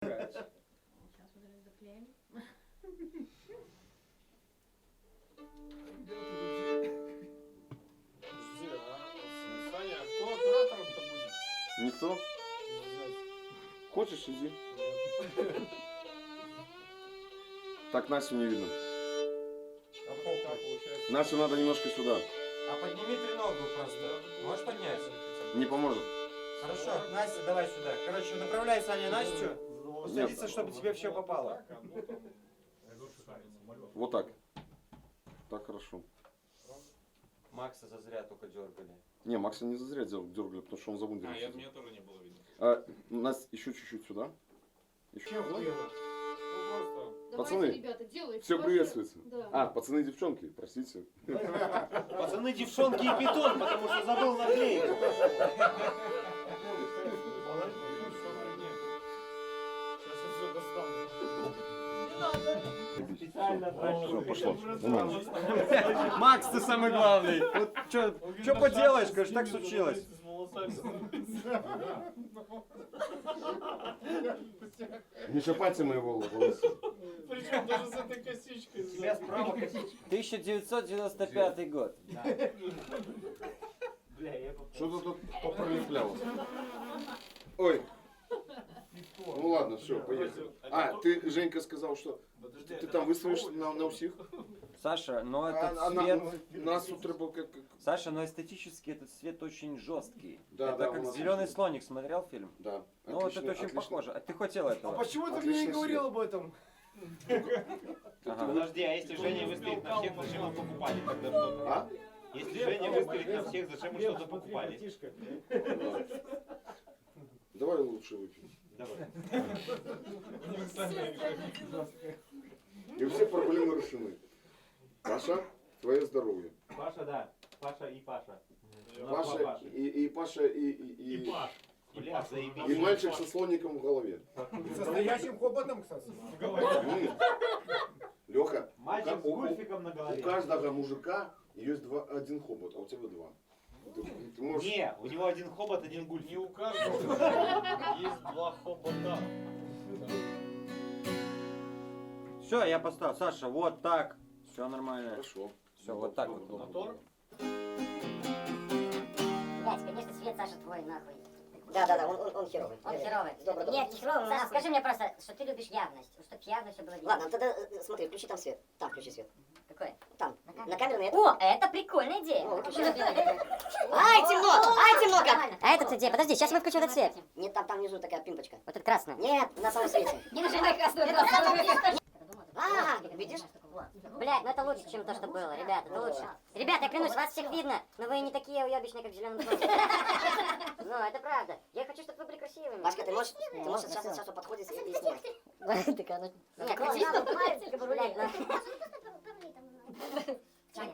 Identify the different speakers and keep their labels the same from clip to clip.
Speaker 1: Сейчас вот это заклеим.
Speaker 2: Саня, кто оператором-то будет?
Speaker 3: Никто? Хочешь, иди. Так Настю не видно.
Speaker 2: А как получается?
Speaker 3: Настю надо немножко сюда.
Speaker 4: А подними треногу просто. Можешь поднять?
Speaker 3: Не поможет.
Speaker 4: Хорошо, Настя, давай сюда. Короче, направляй, Саня, Настю. Садиться, чтобы тебе все попало.
Speaker 3: Вот так. Так хорошо.
Speaker 4: Макса зазря только дергали.
Speaker 3: Не, Макса не зазря дергали, потому что он за вундером сидел.
Speaker 2: Меня тоже не было видно.
Speaker 3: Настя, еще чуть-чуть сюда. Еще
Speaker 2: Чем
Speaker 3: сюда.
Speaker 2: хуево? Ну
Speaker 1: Давайте,
Speaker 3: Пацаны,
Speaker 1: ребята, делайте.
Speaker 3: все
Speaker 1: Ваши-
Speaker 3: приветствуется.
Speaker 1: Да.
Speaker 3: Пацаны и девчонки, простите.
Speaker 4: Пацаны, девчонки и питон, потому что забыл наклеить.
Speaker 2: Сейчас я все достану.
Speaker 3: Все, пошло. Нормально.
Speaker 4: Макс, ты самый главный. Вот что поделаешь, конечно, так случилось.
Speaker 3: Не шапайте моего волоса.
Speaker 2: Причем даже с этой косичкой.
Speaker 4: Тебя справа косичка. 1995 год.
Speaker 3: Что-то тут попролеплялось. Ой. Ну ладно, все, поехали. Ты, Женька, сказал, что ты там выставишь на усих?
Speaker 4: Саша, но этот
Speaker 3: А
Speaker 4: цвет...
Speaker 3: нас утро был как...
Speaker 4: Саша, но эстетически этот цвет очень жесткий.
Speaker 3: Да,
Speaker 4: это
Speaker 3: да,
Speaker 4: как
Speaker 3: у нас
Speaker 4: «Зеленый
Speaker 3: очень-
Speaker 4: слоник», смотрел фильм?
Speaker 3: Да.
Speaker 4: Ну вот это очень похоже. А ты хотел этого?
Speaker 5: Почему ты мне
Speaker 3: Отличный
Speaker 5: не говорил
Speaker 3: свет.
Speaker 5: об этом?
Speaker 4: Ага.
Speaker 6: Подожди, а если Женя выставит на всех, зачем мы покупали тогда что-то?
Speaker 3: А?
Speaker 6: Если Женя выставит на всех, зачем мы что-то покупали?
Speaker 3: Да. Давай лучше выпьем.
Speaker 6: Давай.
Speaker 3: И все проблемы решены. Паша, твое здоровье.
Speaker 6: Паша, да. Паша и Паша.
Speaker 3: Паша и Паша и
Speaker 6: Бля, заебись.
Speaker 3: и мальчик со слоником в голове.
Speaker 5: С настоящим хоботом, кстати.
Speaker 3: Леха,
Speaker 6: Мальчик с гульфиком на
Speaker 3: у
Speaker 6: голове.
Speaker 3: каждого мужика есть один хобот, а у тебя два. Ты можешь...
Speaker 6: Не, у него один хобот, один гульфик.
Speaker 2: Не у каждого есть два хобота.
Speaker 4: Все, я поставил. Саша, вот так. Все нормально.
Speaker 3: Хорошо.
Speaker 4: Все, вот так вот.
Speaker 2: Мотор?
Speaker 7: Блять, конечно, свет, Саша, твой, нахуй.
Speaker 8: Да, он херовый.
Speaker 7: Он херовый.
Speaker 8: Добрый.
Speaker 7: Нет, не херовый, Саша, скажи мне просто, что ты любишь явность. Чтобы явно все было видно.
Speaker 8: Ладно, тогда смотри, включи там свет. Там включи свет.
Speaker 7: Какой?
Speaker 8: Там. На камеру на это.
Speaker 7: О, это прикольная идея.
Speaker 8: О, выключи.
Speaker 7: Ай,
Speaker 8: Ай, темно! Ай, темно как!
Speaker 7: А это где? Подожди, сейчас мы включим этот свет.
Speaker 8: Нет, там внизу такая пимпочка.
Speaker 7: Вот это красное.
Speaker 8: Нет, на самом свете.
Speaker 7: Не нажимай красную
Speaker 8: А, видишь?
Speaker 7: Блять, ну это лучше, чем то, что было. Ребята, это лучше. Ребята, я клянусь, вас всех видно, но вы не такие уебищные, как в зеленом доме. Ну, это правда. Я хочу, чтобы вы были красивыми.
Speaker 8: Пашка, ты можешь сейчас подходить и снимать.
Speaker 7: Так оно... Нет, красиво, блядь,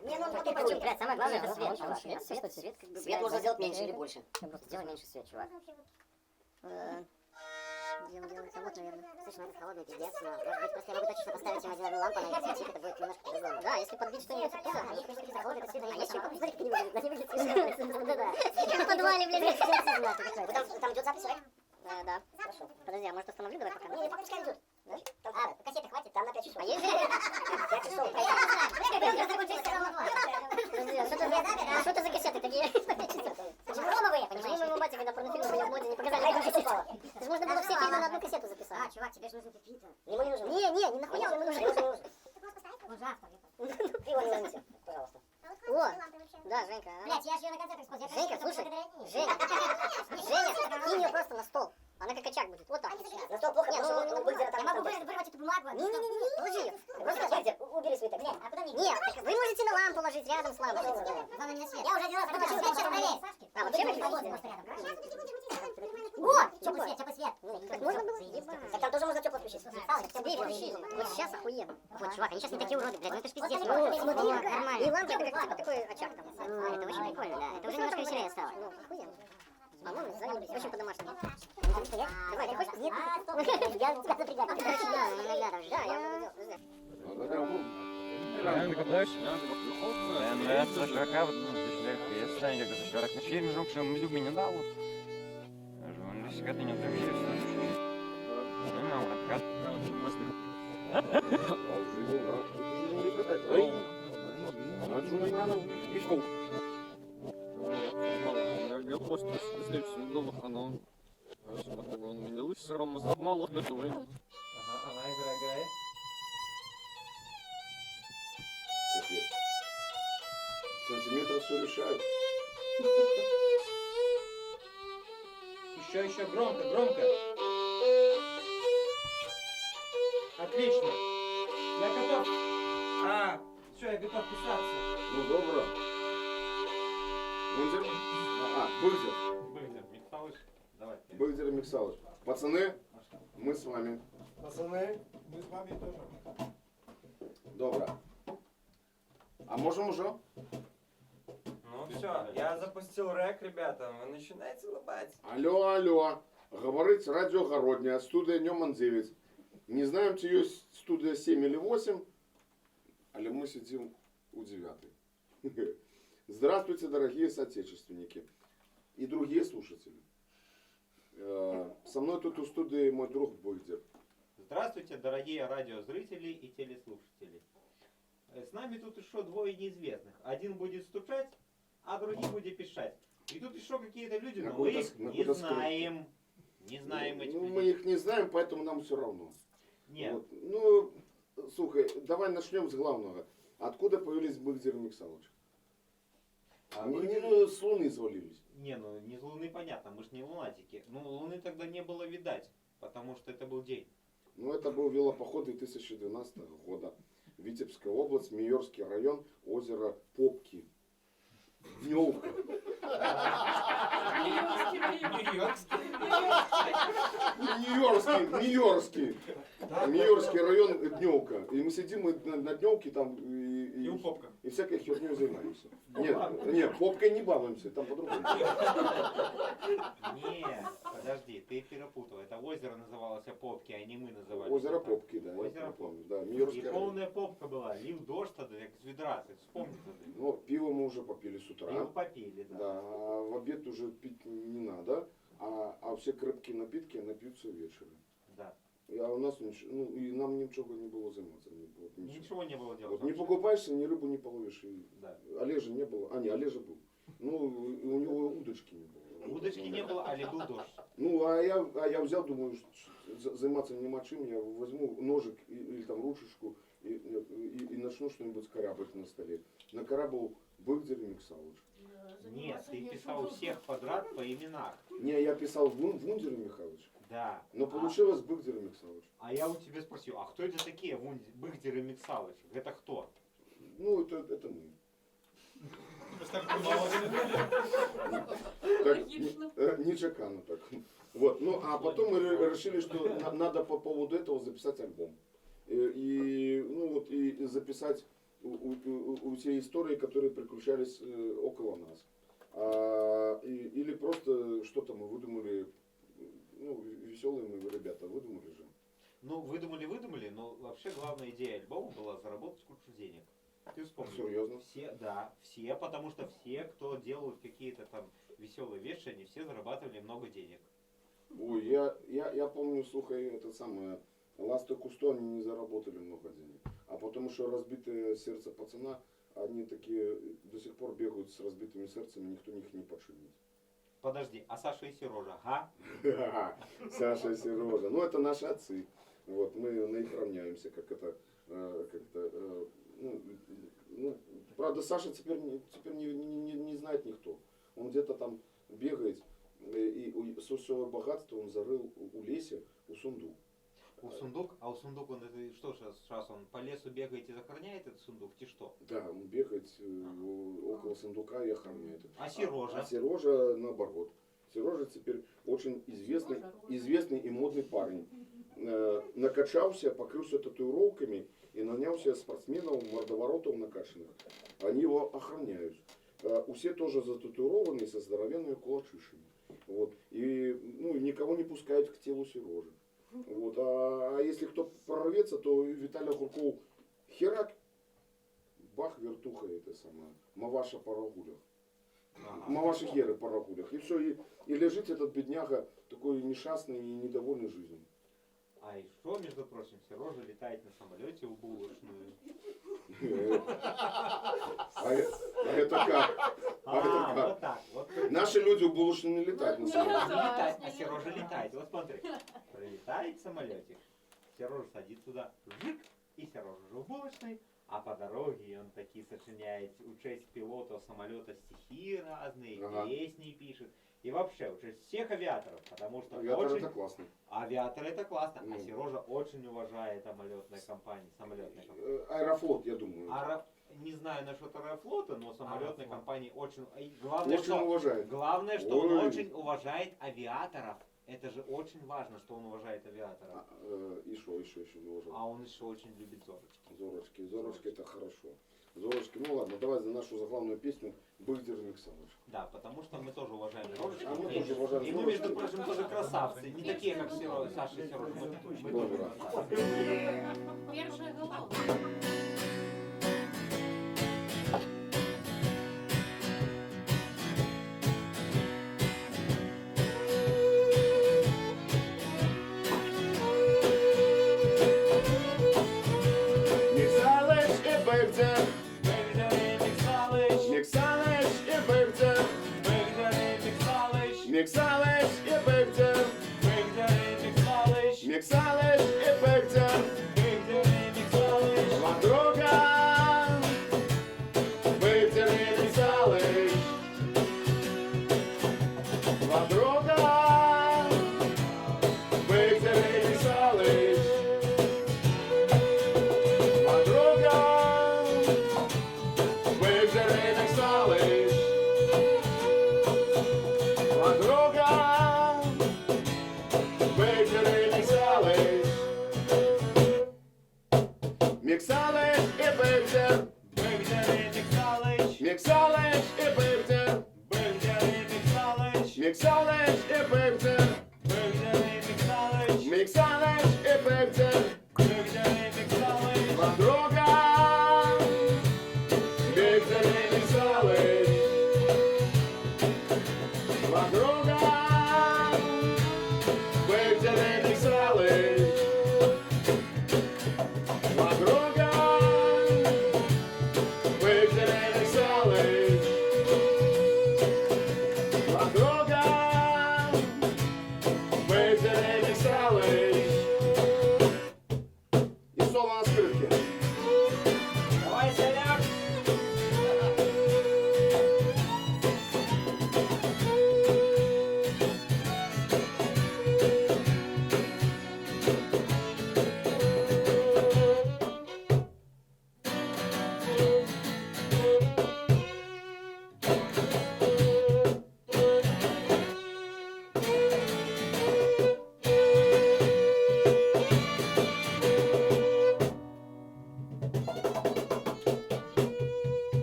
Speaker 8: Не, ну
Speaker 7: ну,
Speaker 8: потом
Speaker 7: блядь, самое главное это свет, чувак. Свет, как бы,
Speaker 8: свет можно сделать меньше или больше.
Speaker 7: Сделай меньше свет, чувак.
Speaker 8: Делать холод, наверное. Слушай, ну это холодный пиздец, но может быть просто я могу точно поставить им одну лампу, она светит, это будет немножко по-другому. Да, если подбить что-нибудь, да, если конечно холодный, то свет, а если смотри, как они выглядят, на выглядит смешно. Да-да.
Speaker 7: На подвале, блядь.
Speaker 8: Там идет запись, right?
Speaker 7: Да. Хорошо. Подожди, а может остановлю давай пока?
Speaker 8: Не, пускай идет. Там
Speaker 7: кассеты хватит?
Speaker 8: Там на 5 часов.
Speaker 7: А есть же?
Speaker 8: 5 часов.
Speaker 7: Подожди, а что это за кассеты такие? Хромовые, понимаешь? Моему батя, когда порнофильмы были в моде, не показали одну кассету. Это же можно было все фильмы на одну кассету записать.
Speaker 8: А, чувак, тебе же нужен пипита. Ему не нужен.
Speaker 7: Не нахуя он нужен.
Speaker 8: Он же автор. Ты его не возьмите, пожалуйста.
Speaker 7: О, да, Женька.
Speaker 8: Блять, я же ее на концерт использую.
Speaker 7: Женька, слушай, Женя, кинь ее просто на стол. Она как очаг будет, вот так.
Speaker 8: На стол плохо, потому что он будет где-то
Speaker 7: Я
Speaker 8: там.
Speaker 7: могу вырвать эту бумагу.
Speaker 8: Не, положи ее. Просто убери свиток.
Speaker 7: А куда мне? Нет, вы можете на лампу ложить рядом с лампой.
Speaker 8: Главное не на свет.
Speaker 7: Я уже один раз выключил свет, сейчас проверь.
Speaker 8: А,
Speaker 7: Вот
Speaker 8: вообще
Speaker 7: это
Speaker 8: выключить?
Speaker 7: просто рядом. Вот, теплый свет, теплый свет.
Speaker 8: Так можно было? Так там тоже можно тепло включить.
Speaker 7: Тебе включи. Вот сейчас охуенно. Вот, чувак, они сейчас не такие уроды, блядь, ну это ж пиздец.
Speaker 8: Вот, смотри,
Speaker 7: Нормально.
Speaker 8: и лампа это как типа такой очаг там.
Speaker 7: Это очень прикольно, да. Это уже немножко веселее стало.
Speaker 8: Ну, охуенно. По-моему, заебись. Очень по-домашнему.
Speaker 7: Давай, ты хочешь? Нет.
Speaker 8: Я тебя запрягаю.
Speaker 7: Короче, да, иногда там же.
Speaker 8: Да, я могу сделать.
Speaker 4: Ben Sıçraka Jestem jak zaśpiewać na filmie, że muszę mówić mnie dało. Że on jest gadnie nie
Speaker 2: Я просто здесь дома, оно все равно мало готовы.
Speaker 4: Ага, играй.
Speaker 3: Капец. Сантиметров все решают.
Speaker 4: Еще громко. Отлично. Я готов. Все, я готов писаться.
Speaker 3: Ну, добро. Бульдер? Бульдер.
Speaker 6: Бульдер, Михайлович, давай.
Speaker 3: Бульдер Михайлович. Пацаны, мы с вами.
Speaker 5: Пацаны, мы с вами тоже.
Speaker 3: Добро. А можем уже?
Speaker 4: Ну все, я запустил рэк, ребята. Вы начинаете улыбать.
Speaker 3: Алло. Говорить радио Городня, студия Ньоман 9. Не знаем, чи есть студия 7 или 8, але мы сидим у 9. Здравствуйте, дорогие соотечественники и другие слушатели. Со мной тут у студии мой друг Бульдер.
Speaker 6: Здравствуйте, дорогие радиозрители и телеслушатели. С нами тут еще двое неизвестных. Один будет стучать, а другой будет пищать. И тут еще какие-то люди, но мы их не знаем. Не знаем этих
Speaker 3: Ну, мы
Speaker 6: людей.
Speaker 3: их не знаем, поэтому нам все равно.
Speaker 6: Нет.
Speaker 3: Вот. Ну, слухай, давай начнем с главного. Откуда появились Бульдер и Михайлович? Ну, с Луны свалились.
Speaker 6: Не, ну не с Луны понятно, мы ж не лунатики. Ну, Луны тогда не было видать, потому что это был день.
Speaker 3: Ну, это был велопоход 2012 года. Витебская область, Майорский район, озеро Попки. Дневка. Нью-Йоркский район Дневка. И мы сидим на Дневке там
Speaker 2: И у попка.
Speaker 3: и всякой херней занимаемся. Нет, попкой не балуемся, там по-другому.
Speaker 6: Не, подожди, ты перепутал. Это озеро называлось Попки, а не мы называли.
Speaker 3: Озеро Попки, да.
Speaker 6: Озеро
Speaker 3: я
Speaker 6: Попки.
Speaker 3: помню, да,
Speaker 6: И
Speaker 3: Майорский район.
Speaker 6: полная попка была. Лил дождь тогда, как с ведра, ты вспомни тогда.
Speaker 3: Ну, пиво мы уже попили с утра.
Speaker 6: Пиво попили, да.
Speaker 3: Да, а в обед уже пить не надо, а все крепкие напитки напьются вечером.
Speaker 6: Да.
Speaker 3: А у нас ну, и нам ничего не было заниматься. Вот,
Speaker 6: Ничего не было делать.
Speaker 3: Вот не
Speaker 6: вообще.
Speaker 3: покупаешься, ни рыбу не половишь. И
Speaker 6: Да.
Speaker 3: Олежа не было. А, не, Олежа был. Ну, и у него удочки не было.
Speaker 6: Удочки не было, а был дождь.
Speaker 3: Ну, а я взял, думаю, заниматься нема чем, я возьму ножик или там ручечку и начну что-нибудь карабать на столе. Накарабал Бульдер и Михайлович.
Speaker 6: Нет, ты писал всех подряд по именах.
Speaker 3: Не, я писал Вундер и Михайлович.
Speaker 6: Да.
Speaker 3: Но получилось Бульдер и Михайлович.
Speaker 6: А я у тебя спросил, а кто это такие, Быхдер и Миксалыч? Это кто?
Speaker 3: Ну, это мы.
Speaker 1: Логично.
Speaker 3: Нечеканно так. Вот. Ну, а потом мы решили, что надо по поводу этого записать альбом. И записать все истории, которые приключались около нас. Или просто что-то мы выдумали, ну, веселые мы ребята выдумали же.
Speaker 6: Ну, выдумали, но вообще главная идея альбома была заработать кучу денег. Ты вспомнил?
Speaker 3: Серьезно?
Speaker 6: Все, да, все, потому что все, кто делают какие-то там веселые вещи, они все зарабатывали много денег.
Speaker 3: Ой, я помню, слухай, это самое, Ласты Кусто, они не заработали много денег. А потому что разбитое сердце пацана, они такие до сих пор бегают с разбитыми сердцами, никто их не подшибет.
Speaker 6: Подожди, а Саша и Сережа, ага?
Speaker 3: Саша и Сережа. Ну, это наши отцы. Вот, мы на них равняемся, ну, правда, Саша теперь не знает никто. Он где-то там бегает, и все свое богатство он зарыл у леса, у сундук.
Speaker 6: У сундук, а у сундук он это что сейчас он по лесу бегает и охраняет этот сундук, ти что?
Speaker 3: Да, он бегает около сундука и охраняет.
Speaker 6: А Сережа?
Speaker 3: А Сережа наоборот. Сережа теперь очень известный и модный парень. Накачался, покрылся татуировками и нанялся спортсменов, мордоворотов накачанных. Они его охраняют. Все тоже зататуированы со здоровенными кулачишами. Вот. И ну, никого не пускают к телу Сережи. Вот. А если кто прорвется, то Виталий Хурков херак, бах, вертуха это самое, Маваша по рагулях. Маваши херы по рагулях. И все, и лежит этот бедняга такой несчастный и недовольный жизнью.
Speaker 6: А еще, между прочим, Сережа летает на самолете в булочную.
Speaker 3: А это как? А это как?
Speaker 6: Вот так. Вот.
Speaker 3: Наши люди в булочную не летают на самом деле.
Speaker 6: Летает, а Сережа летает. Вот смотри, прилетает самолетик, Сережа садится туда, жик, и Сережа уже в булочной, а по дороге он такие сочиняет, учесть пилотов самолета стихи разные,
Speaker 3: Ага.
Speaker 6: песни пишет. И вообще, учесть всех авиаторов, потому что
Speaker 3: Авиатор
Speaker 6: очень...
Speaker 3: это классно.
Speaker 6: Авиаторы это классно,
Speaker 3: Ну.
Speaker 6: а Сережа очень уважает самолетные компании.
Speaker 3: Аэрофлот, я думаю.
Speaker 6: Не знаю насчет аэрофлота, но самолетные компании очень... Главное,
Speaker 3: Очень уважает.
Speaker 6: Главное, что он
Speaker 3: Ой.
Speaker 6: очень уважает авиаторов. Это же очень важно, что он уважает авиаторов.
Speaker 3: И что еще не уважает?
Speaker 6: А он еще очень любит зорочки.
Speaker 3: Зорочки это хорошо. Зорочки, ну ладно, давай за нашу заглавную песню «Багдер Александрович».
Speaker 6: Да, потому что мы тоже уважаем зорочки.
Speaker 3: А мы тоже уважаем
Speaker 6: И мы,
Speaker 3: зорочки.
Speaker 6: между прочим, тоже красавцы. Не такие, как Саша и Сережа. Мы тоже
Speaker 3: Добро.
Speaker 6: красавцы.
Speaker 1: Первая голова.
Speaker 3: Миксалыч и Багдер, Миксалыч и Багдер, Миксалыч и Багдер, Миксалыч и Багдер. Подруга, Багдер и Миксалыч. Подруга, Багдер и Миксалыч. Подруга, Багдер и Миксалыч. Подруга, Багдер и Миксалыч. Миксалыч и Багдер, Миксалыч и Багдер, Миксалыч и Багдер, Миксалыч и Багдер. Подруга, Багдер и Миксалыч. Подруга, Багдер и Миксалыч. Подруга, Багдер и Миксалыч. Подруга, Багдер и Миксалыч. И соло на скрипке.
Speaker 6: Давай, Саняк!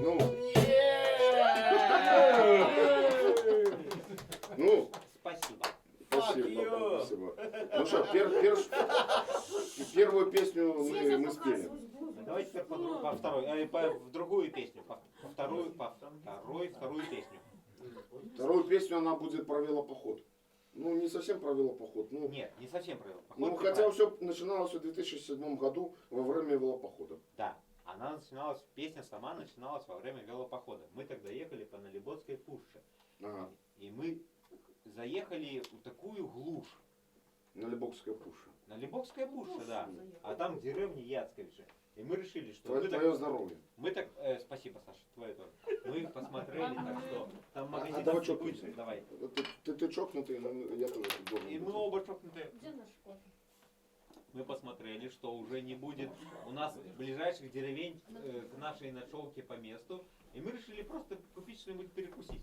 Speaker 3: Ну. Ну,
Speaker 6: Спасибо.
Speaker 3: спасибо, спасибо. Ну что, первую песню мы спели.
Speaker 6: Давайте теперь в другую песню. Вторую песню.
Speaker 3: Вторую песню она будет про велопоход. Ну, не совсем про велопоход. Ну,
Speaker 6: Нет, не совсем правильно.
Speaker 3: ну хотя все начиналось в 2007 году во время велопохода.
Speaker 6: Да, она начиналась, песня сама начиналась во время велопохода. Мы тогда ехали по Налибодской пуще.
Speaker 3: Ага,
Speaker 6: И мы заехали в такую глушь.
Speaker 3: на Лебокская пуша.
Speaker 6: Налибодская пуща, да. А там деревня Яцковича. И мы решили, что
Speaker 3: Твое здоровье.
Speaker 6: спасибо, Саша, твое тоже. Мы посмотрели, так что там магазин.
Speaker 3: давай чокнемся.
Speaker 6: Давай.
Speaker 3: Ты чокнутый, но я тоже тут должен
Speaker 6: И мы
Speaker 3: быть.
Speaker 6: оба чокнутые.
Speaker 1: Где наш кофе?
Speaker 6: Мы посмотрели, что уже не будет у нас ближайших деревень к нашей ночевке по месту. И мы решили просто купить что-нибудь перекусить.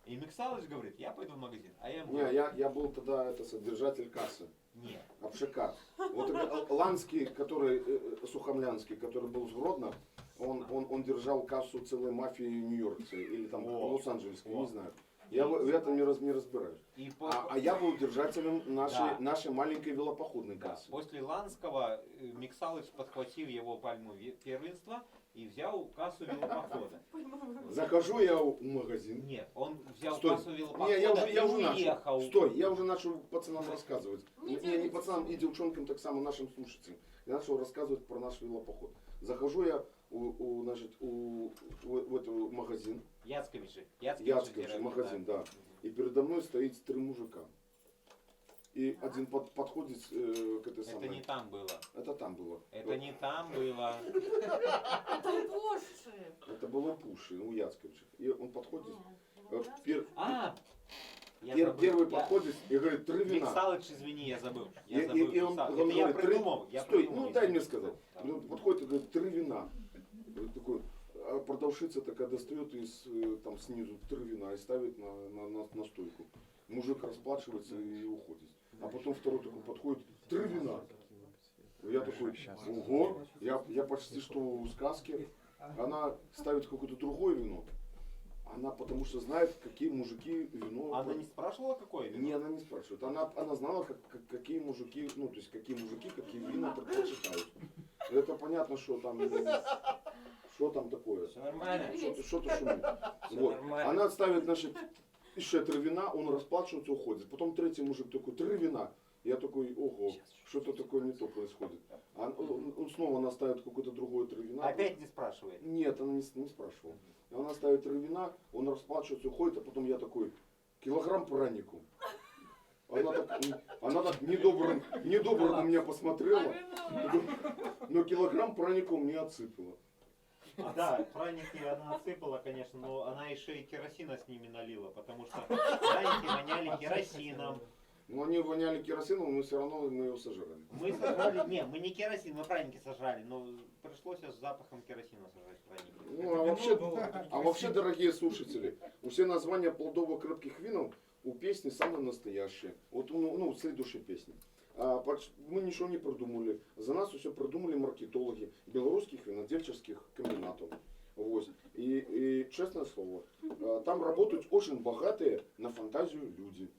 Speaker 6: И Миксалыч говорит, я пойду в магазин. А я ему
Speaker 3: Не,
Speaker 6: говорю,
Speaker 3: я был тогда содержатель кассы.
Speaker 6: нет.
Speaker 3: Обшикат. Вот Ланский, который, Сухомлянский, который был с Гродно, он держал кассу целой мафии нью-йоркцы или там
Speaker 6: О.
Speaker 3: лос-анджелесской,
Speaker 6: О.
Speaker 3: не знаю. Я в этом не разбираюсь.
Speaker 6: И
Speaker 3: А я был держателем
Speaker 6: Да.
Speaker 3: нашей маленькой велопоходной
Speaker 6: да,
Speaker 3: кассы.
Speaker 6: после Ланского Миксалыч подхватил его пальму первенства и взял кассу велопохода.
Speaker 3: Захожу я в магазин.
Speaker 6: Нет, он взял
Speaker 3: Стой.
Speaker 6: кассу велопохода
Speaker 3: Не, я уже
Speaker 6: и
Speaker 3: начал.
Speaker 6: уехал.
Speaker 3: Стой, я уже начал пацанам рассказывать.
Speaker 1: Не
Speaker 3: Не
Speaker 1: делайте
Speaker 3: пацанам, и девчонкам, так само нашим слушателям. Я начал рассказывать про наш велопоход. Захожу я в этот магазин.
Speaker 6: Яцковичи.
Speaker 3: Яцкович, магазин, да. И передо мной стоит 3 мужика. И один подходит к этой
Speaker 6: Это
Speaker 3: самой.
Speaker 6: не там было.
Speaker 3: Это там было.
Speaker 6: Это не там было.
Speaker 1: Это позже.
Speaker 3: Это было Пуши у Яцковича. И он подходит.
Speaker 1: Нет,
Speaker 6: А! Я забыл.
Speaker 3: Первый подходит и говорит, 3 вина.
Speaker 6: Миксалыч, извини, я забыл.
Speaker 3: И
Speaker 6: Я забыл.
Speaker 3: он
Speaker 6: Миксалыч.
Speaker 3: говорит,
Speaker 6: Это я
Speaker 3: 3...
Speaker 6: придумал.
Speaker 3: Стой,
Speaker 6: придумал,
Speaker 3: ну дай мне
Speaker 6: извини.
Speaker 3: сказать.
Speaker 6: Да.
Speaker 3: Он подходит и говорит, 3 вина. Вот такой, а продавщица такая достает из, там снизу 3 вина и ставит на стойку. Мужик расплачивается и уходит. А потом второй такой подходит, 3 вина. Я такой, ого, я почти что в сказке. Она ставит какое-то другое вино. Она потому что знает, какие мужики вино...
Speaker 6: Она не спрашивала, какое вино?
Speaker 3: Не, она не спрашивает. Она знала, какие мужики, ну, то есть какие мужики, какие вина предпочитают. Это понятно, что там такое.
Speaker 6: Все нормально.
Speaker 3: Что-то шумит.
Speaker 6: Всё
Speaker 3: Вот.
Speaker 6: нормально.
Speaker 3: Она ставит, значит, еще 3 вина, он расплачивается, уходит. Потом третий мужик такой, 3 вина. Я такой, ого, что-то такое не то происходит. Он снова наставит какое-то другое 3 вина.
Speaker 6: Опять не спрашивает.
Speaker 3: Нет, она не спрашивала. Она ставит 3 вина, он расплачивается, уходит, а потом я такой, килограмм пранику. Она так недобро на меня посмотрела, но килограмм пранику мне отсыпала.
Speaker 6: Да, праники она отсыпала, конечно, но она еще и керосина с ними налила, потому что праники воняли керосином.
Speaker 3: Но они воняли керосином, но все равно мы его сожрали.
Speaker 6: Мы сожрали, мы не керосин, мы праники сожрали, но пришлось с запахом керосина сожрать праники.
Speaker 3: Ну, а вообще, дорогие слушатели, все названия плодово-крепких винов у песни самые настоящие. Вот, ну, следующая песня. Мы ничего не придумали. За нас все придумали маркетологи белорусских винодельческих комбинатов. Вот. И честное слово, там работают очень богатые на фантазию люди.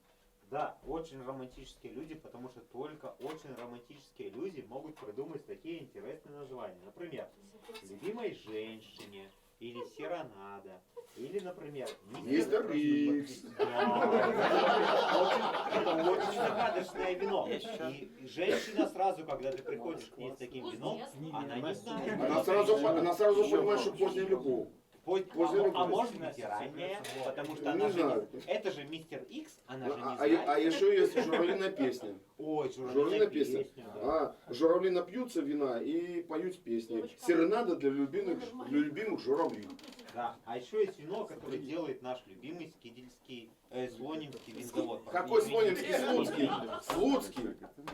Speaker 6: Да, очень романтические люди, потому что только очень романтические люди могут придумать такие интересные названия. Например, «Любимой женщине» или «Серонада». Или, например,
Speaker 3: Мистер Икс.
Speaker 6: Это очень загадочное вино. И женщина сразу, когда ты приходишь к ней с таким вином, она не знает.
Speaker 3: Она сразу понимает, что поздняя любовь.
Speaker 6: А может быть и ранняя, потому что она
Speaker 3: Не
Speaker 6: же
Speaker 3: знаю.
Speaker 6: это же мистер Икс, она же не
Speaker 3: А
Speaker 6: знает.
Speaker 3: еще есть журавлиная песня.
Speaker 6: Ой,
Speaker 3: Журавлиная песня.
Speaker 6: да.
Speaker 3: Журавли напьются вина и поют песни. Серенада для любимых журавлей.
Speaker 6: Да, а еще есть вино, которое делает наш любимый скидельский, Слонимский винзавод.
Speaker 3: Какой Слонимский? Слуцкий. Слуцкий.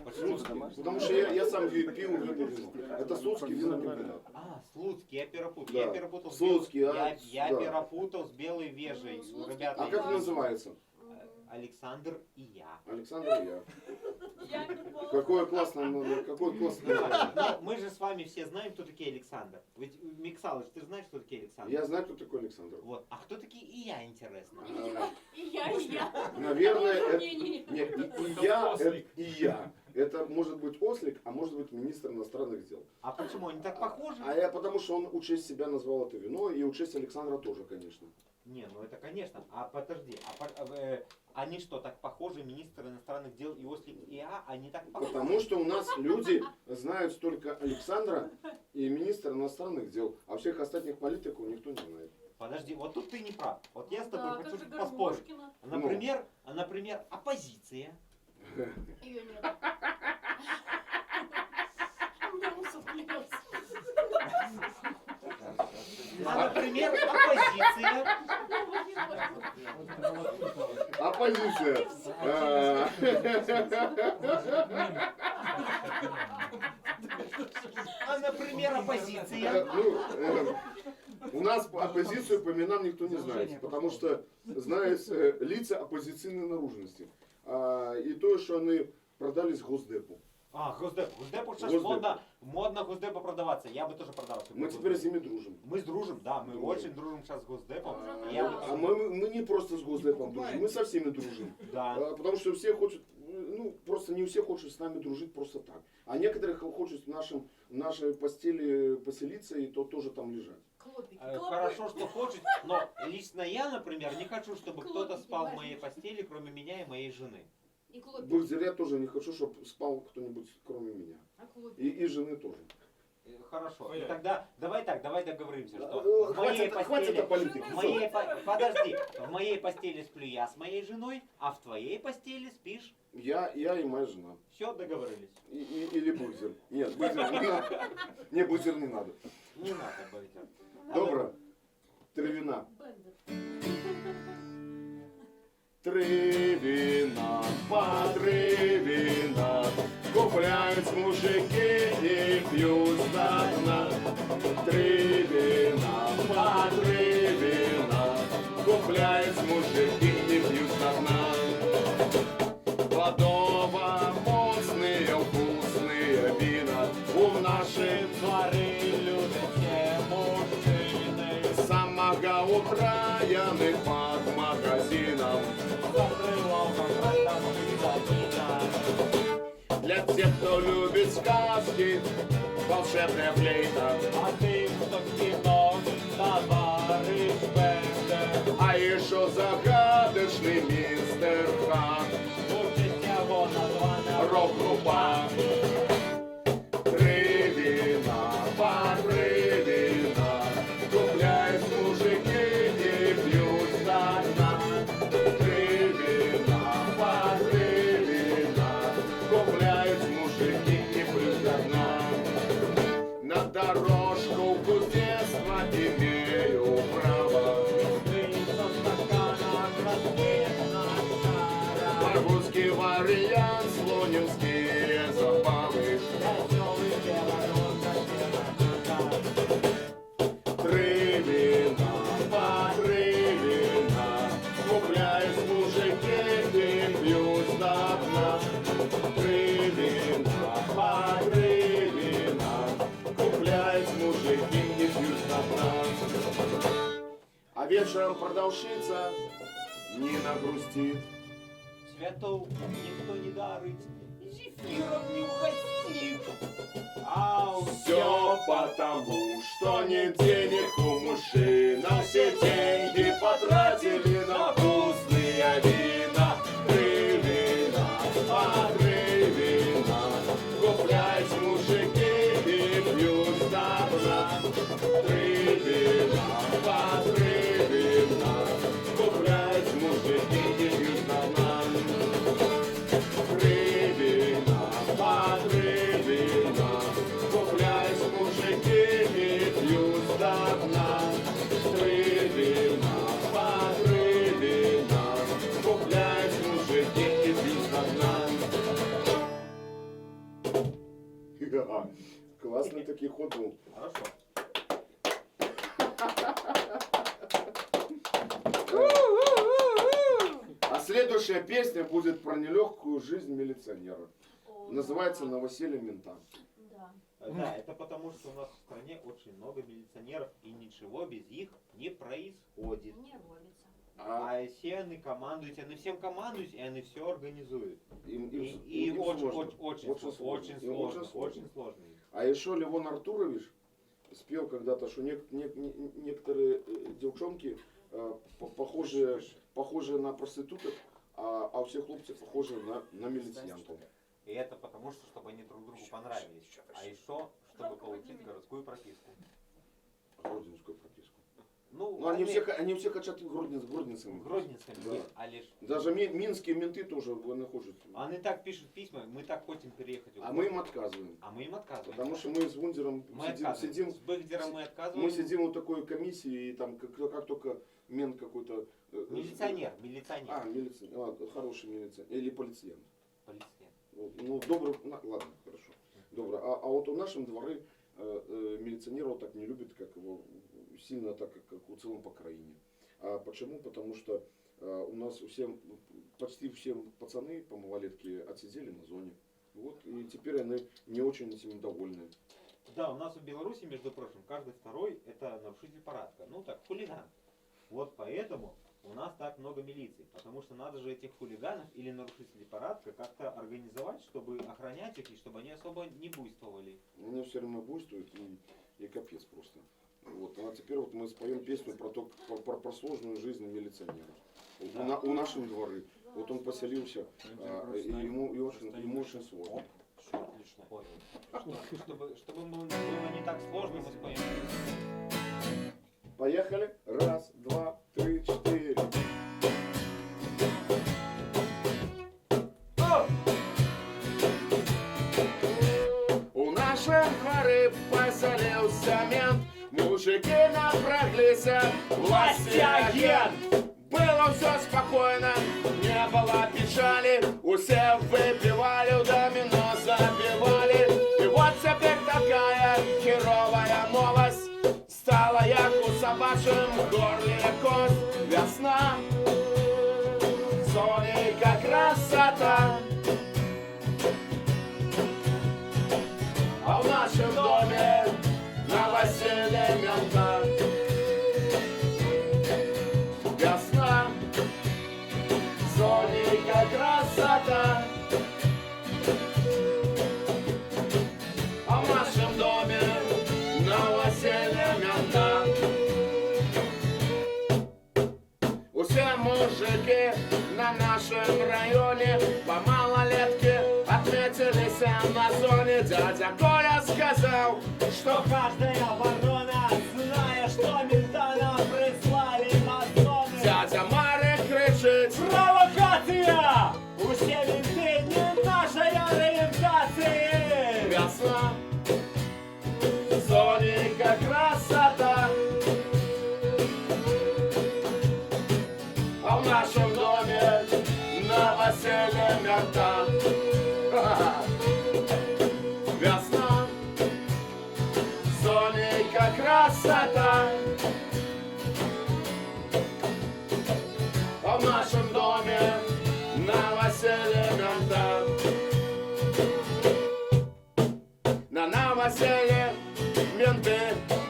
Speaker 6: Почему?
Speaker 3: Потому что я сам пил это вино. Это Слуцкий винокомбинат.
Speaker 6: А, Слуцкий, я перепутал.
Speaker 3: Да.
Speaker 6: Я перепутал
Speaker 3: Слуцкий,
Speaker 6: я
Speaker 3: да.
Speaker 6: перепутал с белой вежей. Ребята,
Speaker 3: А как это называется?
Speaker 6: Александр и я.
Speaker 3: Александр и я.
Speaker 1: Я не помню.
Speaker 3: Какое классное название.
Speaker 6: Ну, мы же с вами все знаем, кто такие Александр. Ведь, Миксалыч, ты знаешь, кто такие Александр?
Speaker 3: Я знаю, кто такой Александр.
Speaker 6: Вот. А кто такие и я, интересно?
Speaker 1: И я.
Speaker 3: Наверное, это...
Speaker 1: Не-не-не.
Speaker 3: Нет, и я, это и я. Это может быть ослик, а может быть министр иностранных дел.
Speaker 6: А почему они так похожи?
Speaker 3: А я потому что он в честь себя назвал это вино, и в честь Александра тоже, конечно.
Speaker 6: Не, ну это конечно. А подожди, они что, так похожи, министр иностранных дел и ослик и я, они так похожи?
Speaker 3: Потому что у нас люди знают только Александра и министра иностранных дел, а всех остальных политиков никто не знает.
Speaker 6: Подожди, вот тут ты не прав. Вот я с тобой
Speaker 1: Да,
Speaker 6: хочу
Speaker 1: тоже
Speaker 6: поспорить.
Speaker 1: Гармошкина.
Speaker 6: Например, оппозиция.
Speaker 1: Ее нет. У меня ус отклеился.
Speaker 6: Например, оппозиция.
Speaker 3: Оппозиция.
Speaker 6: Например, оппозиция.
Speaker 3: У нас оппозицию по именам никто не знает, потому что знают лица оппозиционной наружности. И то, что они продались Госдепу.
Speaker 6: А, Госдеп. Госдепу сейчас
Speaker 3: Госдеп.
Speaker 6: модно Госдепу продаваться. Я бы тоже продавался.
Speaker 3: Мы теперь с ними дружим.
Speaker 6: Мы дружим, да, мы
Speaker 3: Дружим.
Speaker 6: очень дружим сейчас с Госдепом.
Speaker 1: А,
Speaker 6: Я бы
Speaker 3: А
Speaker 6: тоже-
Speaker 3: мы не просто с Госдепом дружим, мы со всеми дружим.
Speaker 6: Да.
Speaker 3: Потому что все хотят, ну, просто просто не все хочут с нами дружить просто так. А некоторые хочут в нашей постели поселиться и то тоже там лежать.
Speaker 1: Клопики.
Speaker 6: Хорошо, что хочет, но лично я, например, не хочу, чтобы кто-то
Speaker 1: Клопики,
Speaker 6: спал в
Speaker 1: важно.
Speaker 6: моей постели, кроме меня и моей жены.
Speaker 1: И клопики.
Speaker 3: Бухзер, я тоже не хочу, чтобы спал кто-нибудь кроме меня.
Speaker 1: А клопики?
Speaker 3: И жены тоже.
Speaker 6: Хорошо. И
Speaker 2: Ой.
Speaker 6: тогда давай договоримся, что в
Speaker 3: Хватит,
Speaker 6: моей
Speaker 3: хватит
Speaker 6: постели...
Speaker 3: о политике.
Speaker 6: В моей подожди, в моей постели сплю я с моей женой, а в твоей постели спишь.
Speaker 3: Я и моя жена.
Speaker 6: Все, договорились.
Speaker 3: Или Бухзер. Нет, Бухзер не надо. Не, Бухзер не надо.
Speaker 6: Не надо, Бахтер.
Speaker 3: Добро. Три вина.
Speaker 1: Бендер.
Speaker 3: Три вина, по три вина, купляют мужики и пьют до дна. Три вина, по три вина, купляют мужики и пьют до дна. Плодово моцные, вкусные вина у нашей дворы любят все мужчины. С самого утра яны под магазином. Для тех, кто любит сказки, волшебная флейта.
Speaker 6: А ты, кто в кино, товарищ Бендер,
Speaker 3: А еще загадочный мистер Хан.
Speaker 6: в честь его названа
Speaker 3: Рок-группа. Три вина, по три вина, купляют мужики и пьют до дна. Три вина, по три вина, купляют мужики и пьют до дна. На дорожку кузнецтва имею право. Баргузский вариант, слонимские забавы. Три вина, по три вина, купляют мужики и пьют до дна. Три вина, по три вина, купляют мужики и пьют до дна. А вечером продавщица не нагрустит.
Speaker 6: Цветов никто не дарит, и зефиров не угостит. А
Speaker 3: Все потому, что нет денег у мужчин, а все деньги потратили на вкусные вина. Три вина, по три вина, купляют мужики и пьют до дна. Три вина, по три вина, купляют мужики и пьют до дна. Три вина, по три вина, купляют мужики и пьют до дна. Три вина, по три вина, купляют мужики и пьют до дна. Классный такой ход был.
Speaker 6: Хорошо.
Speaker 3: А следующая песня будет про нелегкую жизнь милиционера.
Speaker 1: О,
Speaker 3: Называется
Speaker 1: да.
Speaker 3: «Новоселье мента».
Speaker 1: Да.
Speaker 6: Да, это потому, что у нас в стране очень много милиционеров, и ничего без них не происходит.
Speaker 1: Не робится.
Speaker 3: А
Speaker 6: А все они командуют, они всем командуют, и они все организуют.
Speaker 3: им
Speaker 6: И
Speaker 3: сложно.
Speaker 6: очень
Speaker 3: Им
Speaker 6: сложно.
Speaker 3: А еще Левон Артурович спел когда-то, что некоторые девчонки похожи на проституток, а у всех хлопцев похожи на милиционеров.
Speaker 6: И это потому, что чтобы они друг другу понравились. А еще, чтобы получить городскую прописку.
Speaker 3: Гродненскую прописку.
Speaker 6: Ну,
Speaker 3: Ну, они все хотят гродненцами.
Speaker 6: Гродненцами,
Speaker 3: Да.
Speaker 6: а лишь...
Speaker 3: Даже минские менты тоже находят.
Speaker 6: Они так пишут письма, мы так хотим переехать. в
Speaker 3: А
Speaker 6: город.
Speaker 3: мы им отказываем.
Speaker 6: А мы им отказываем.
Speaker 3: Потому что мы с Вундером
Speaker 6: Мы отказываем.
Speaker 3: сидим,
Speaker 6: С Бехдером мы отказываем.
Speaker 3: мы сидим в такой комиссии, и там как только мент какой-то...
Speaker 6: Милиционер.
Speaker 3: А, милиционер. Хороший милиционер. Или полициянт.
Speaker 6: Полиция.
Speaker 3: Ну, добрый, ладно, хорошо. Добро. А вот у нашем дворе милиционеров так не любят, как его сильно, так как у целом по краине. А почему? Потому что у нас почти все пацаны по малолетке отсидели на зоне. Вот, и теперь они не очень этим довольны.
Speaker 6: Да, у нас в Беларуси, между прочим, каждый второй это нарушитель порядка. Ну так, хулиган. Вот поэтому у нас так много милиции? Потому что надо же этих хулиганов или нарушителей порядка как-то организовать, чтобы охранять их и чтобы они особо не буйствовали.
Speaker 3: Они все равно буйствуют и капец просто. Вот. А теперь вот мы споем песню про сложную жизнь милиционера. Вот у нашем дворе. Вот он поселился, и ему очень сложно.
Speaker 6: Отлично, понял. Чтобы было не так сложно, мы споем.
Speaker 3: Поехали. Раз, два, три, четыре. У нашем дворе поселился мент. Мужики напряглись, власти агент. Было все спокойно, не было печали. Усе выпивали, у домино забивали. И вот теперь такая херовая новость. Стала як у собачьем горле кость. Весна, сонненька красота. А в нашем доме новоселье мента. Весна, сонненька красота. А в нашем доме новоселье мента. Все мужики на нашем районе по малолетке отметились на зоне. Дядя Коля сказал, что
Speaker 4: Каждая ворона, зная, что мента нам прислали на зоны.
Speaker 3: дядя Марик кричит:
Speaker 4: Провокация! Усе менты не нашей ориентации!
Speaker 3: весна, сонненька красота. А в нашем доме новоселье мента. Весна, сонненька красота. А в нашем доме новоселье мента. На новоселье менты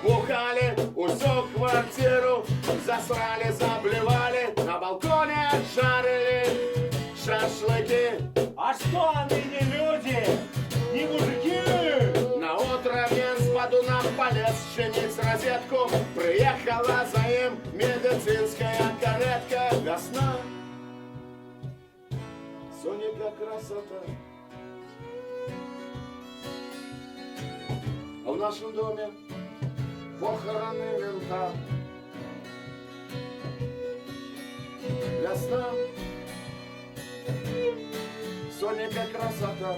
Speaker 3: бухали, усю квартиру засрали, заблевали, на балконе жарили шашлыки.
Speaker 4: А что они не люди? Не мужики?
Speaker 3: На утро Минспаду нам полез чинить розетку. Приехала за им медицинская каретка. Весна, сонненька красота. А в нашем доме похороны мента. Весна, сонненька красота.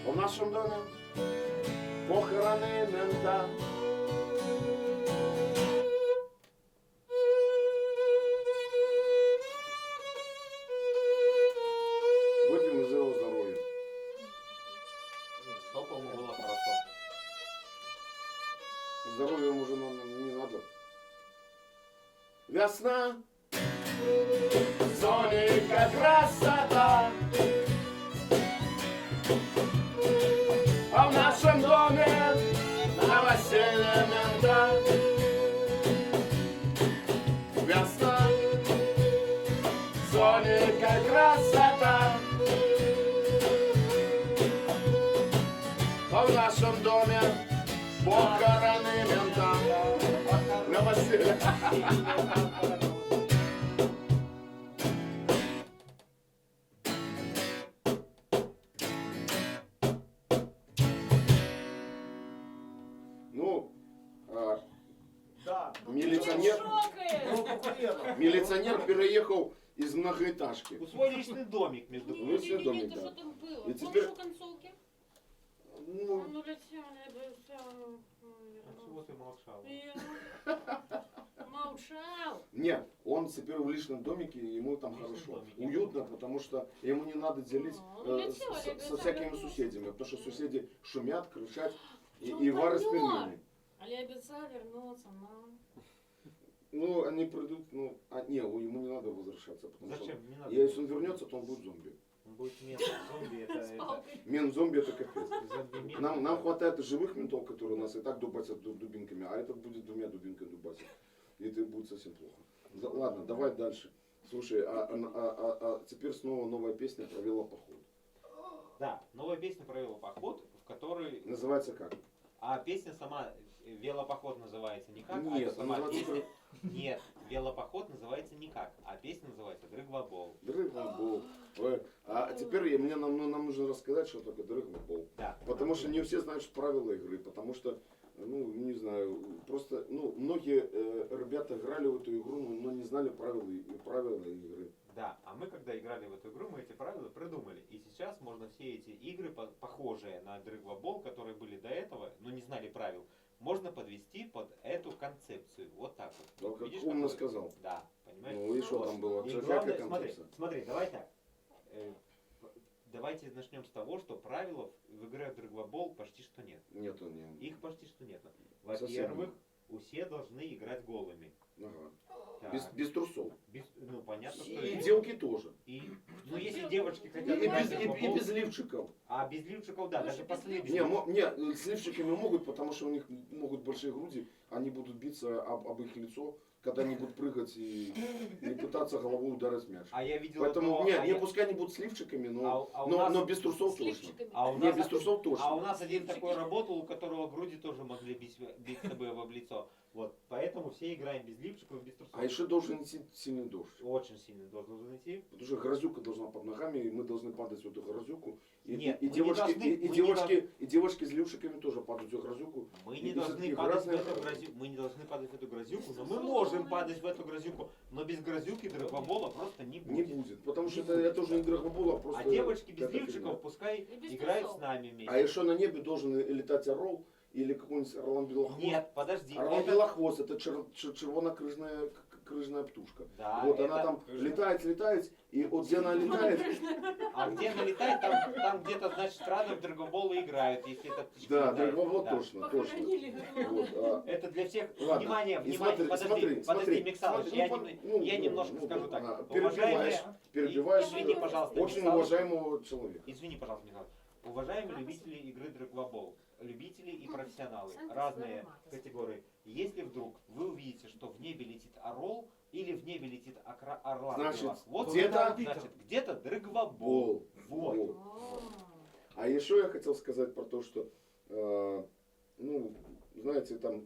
Speaker 3: В нашем доме похороны мента. Выпьем из его здоровья.
Speaker 6: То, по-моему, было хорошо.
Speaker 3: Здоровья уже нам не надо. Весна, сонненька красота. А в нашем доме новоселье мента. Весна, сонненька красота. А в нашем доме похороны мента. Новоселье. Ну,
Speaker 5: Да.
Speaker 3: милиционер,
Speaker 5: Ну, похуенно.
Speaker 3: милиционер переехал из многоэтажки.
Speaker 6: У свой личный домик, между
Speaker 3: Ну,
Speaker 6: прочим.
Speaker 3: если домик,
Speaker 1: Это
Speaker 3: да.
Speaker 1: что там было?
Speaker 3: И
Speaker 1: Помнишь
Speaker 3: теперь-
Speaker 1: у концовки?
Speaker 3: Ну,
Speaker 1: Ну, летели бы все.
Speaker 6: А чего ты молчал?
Speaker 1: Молчал.
Speaker 3: нет, он теперь в личном домике, и ему там
Speaker 6: В личном
Speaker 3: хорошо.
Speaker 6: домике.
Speaker 3: Уютно, потому что ему не надо делить
Speaker 1: Улетела,
Speaker 3: со
Speaker 1: ребята,
Speaker 3: всякими
Speaker 1: вернулся.
Speaker 3: соседями, потому что соседи шумят, кричат, и
Speaker 1: Ну,
Speaker 3: варят
Speaker 1: поймёт.
Speaker 3: пельмени.
Speaker 1: Али обещал вернуться, но...
Speaker 3: Ну, они придут, ну, не, ему не надо возвращаться, потому
Speaker 6: Зачем? Не
Speaker 3: что
Speaker 6: надо.
Speaker 3: если он вернется, то он будет зомби.
Speaker 6: Он будет местным зомби, это...
Speaker 1: С палкой.
Speaker 3: Мент чем зомби, это капец.
Speaker 6: Зомби-мент.
Speaker 3: Нам хватает и живых ментов, которые нас и так дубасят дубинками, а этот будет двумя дубинками дубасить. И это будет совсем плохо. Ладно, давай дальше. Слушай, а теперь снова новая песня про велопоход.
Speaker 6: Да, новая песня про велопоход, в которой...
Speaker 3: Называется как?
Speaker 6: А песня сама, велопоход называется никак, а
Speaker 3: Нет,
Speaker 6: это сама
Speaker 3: называется
Speaker 6: песня... Нет, велопоход называется никак, а песня называется Дрыгвабол.
Speaker 3: Дрыгвабол. А теперь нам нужно рассказать, что такое дрыгвабол.
Speaker 6: Да.
Speaker 3: Потому что не все знают правила игры, потому что, ну, не знаю, просто, ну, многие ребята играли в эту игру, но не знали правила игры.
Speaker 6: Да, а мы когда играли в эту игру, мы эти правила придумали. И сейчас можно все эти игры, похожие на Дрыгвабол, которые были до этого, но не знали правил, можно подвести под эту концепцию. Вот так вот.
Speaker 3: Ну, как
Speaker 6: Видишь,
Speaker 3: умно
Speaker 6: какой?
Speaker 3: сказал.
Speaker 6: Да, понимаешь?
Speaker 3: Ну и что
Speaker 6: Вот.
Speaker 3: там было?
Speaker 6: И
Speaker 3: Какая
Speaker 6: главное, смотри,
Speaker 3: концепция?
Speaker 6: смотри, давай так. Давайте начнем с того, что правил в игре Дрыгвабол почти что нет.
Speaker 3: Нету, не.
Speaker 6: Их почти что нет.
Speaker 3: Совсем
Speaker 6: Во-первых, все должны играть голыми.
Speaker 3: Ага.
Speaker 6: Так.
Speaker 3: Без трусов.
Speaker 6: Ну, понятно, что...
Speaker 3: И девки тоже.
Speaker 6: Ну, если девочки
Speaker 3: И
Speaker 6: хотят играть в
Speaker 3: без
Speaker 6: Дрыгвабол,
Speaker 3: лифчиков.
Speaker 6: а без лифчиков, да, даже последний.
Speaker 3: Не, с лифчиками могут, потому что у них могут большие груди, они будут биться об их лицо, когда они будут прыгать и пытаться головой ударить в мяч.
Speaker 6: А я видел
Speaker 3: Поэтому,
Speaker 6: одного-
Speaker 3: не, пускай они будут с лифчиками, но,
Speaker 6: а у нас-
Speaker 3: но без трусов
Speaker 1: С
Speaker 3: точно.
Speaker 1: лифчиками.
Speaker 6: А у
Speaker 3: Не,
Speaker 6: нас,
Speaker 3: без трусов точно.
Speaker 6: а у нас один такой работал, у которого груди тоже могли бить себе в лицо. Вот, поэтому все играем без лифчиков и без трусов.
Speaker 3: А еще должен идти сильный дождь.
Speaker 6: Очень сильно должен идти.
Speaker 3: Потому что грозюка должна под ногами, и мы должны падать в эту грозюку. И,
Speaker 6: Нет,
Speaker 3: и
Speaker 6: мы не
Speaker 3: девочки,
Speaker 6: должны-
Speaker 3: и
Speaker 6: мы не
Speaker 3: девочки с лифчиками тоже падают в эту грозюку.
Speaker 6: Мы
Speaker 3: И
Speaker 6: не
Speaker 3: это
Speaker 6: должны
Speaker 3: всё-таки
Speaker 6: падать в
Speaker 3: разные
Speaker 6: эту
Speaker 3: правила.
Speaker 6: грозюку, мы не должны падать в эту грозюку, но мы можем падать в эту грозюку, но без грозюки дрыгвабола просто не
Speaker 3: Не
Speaker 6: будет.
Speaker 3: будет, потому что это уже не драгобол, а просто...
Speaker 6: А девочки без
Speaker 3: какая-то
Speaker 6: лифчиков
Speaker 3: фигня.
Speaker 6: пускай
Speaker 1: И без
Speaker 6: играют
Speaker 1: трусов.
Speaker 6: с нами вместе.
Speaker 3: А еще на небе должен летать орел или какой-нибудь орлан белохвост.
Speaker 6: Нет, подожди.
Speaker 3: Орлан
Speaker 6: это-
Speaker 3: белохвост это червонокрыжная крыжная птушка.
Speaker 6: Да,
Speaker 3: Вот
Speaker 6: это-
Speaker 3: она там летает, и вот где она летает,
Speaker 6: А где она летает, там где-то, значит, рядом в дрыгваболы играют, если это птичка
Speaker 3: да,
Speaker 6: летает.
Speaker 3: драгобол
Speaker 6: Да.
Speaker 3: точно.
Speaker 1: Похоронили.
Speaker 3: Вот,
Speaker 6: Это для всех.
Speaker 3: Ладно.
Speaker 6: Внимание,
Speaker 3: И
Speaker 6: внимание, подожди, подожди, Миксалыч, я, я немножко скажу так.
Speaker 3: Перебиваешь,
Speaker 6: Извини, пожалуйста,
Speaker 3: очень
Speaker 6: Миксалыч.
Speaker 3: уважаемого человека.
Speaker 6: Извини, пожалуйста, Михаил. Уважаемые любители игры Дрыгвабол, любители и профессионалы,
Speaker 1: Санкт
Speaker 6: разные
Speaker 1: Петербург.
Speaker 6: категории. Если вдруг вы увидите, что в небе летит орел или в небе летит орлан,
Speaker 3: Значит,
Speaker 6: вот
Speaker 3: где-то-
Speaker 6: значит, где-то Дрыгвабол.
Speaker 3: Бол.
Speaker 6: Вот.
Speaker 3: Вот. А еще я хотел сказать про то, что, ну, знаете, там,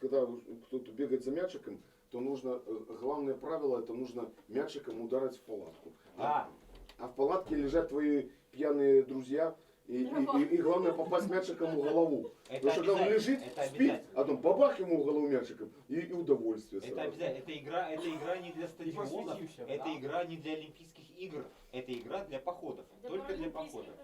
Speaker 3: когда кто-то бегает за мячиком, то нужно, главное правило, это нужно мячиком ударить в палатку.
Speaker 6: А,
Speaker 3: А в палатке лежат твои пьяные друзья, и главное попасть мячиком в голову.
Speaker 6: это
Speaker 3: Потому что когда он
Speaker 6: обязательно,
Speaker 3: лежит,
Speaker 6: это
Speaker 3: спит,
Speaker 6: обязательно.
Speaker 3: а потом бабах ему в голову мячиком, и удовольствие
Speaker 6: Это
Speaker 3: сразу.
Speaker 6: обязательно. Это игра не для стадионов,
Speaker 5: посвятимся,
Speaker 6: это
Speaker 5: да?
Speaker 6: игра не для Олимпийских игр, это игра для походов, только для походов.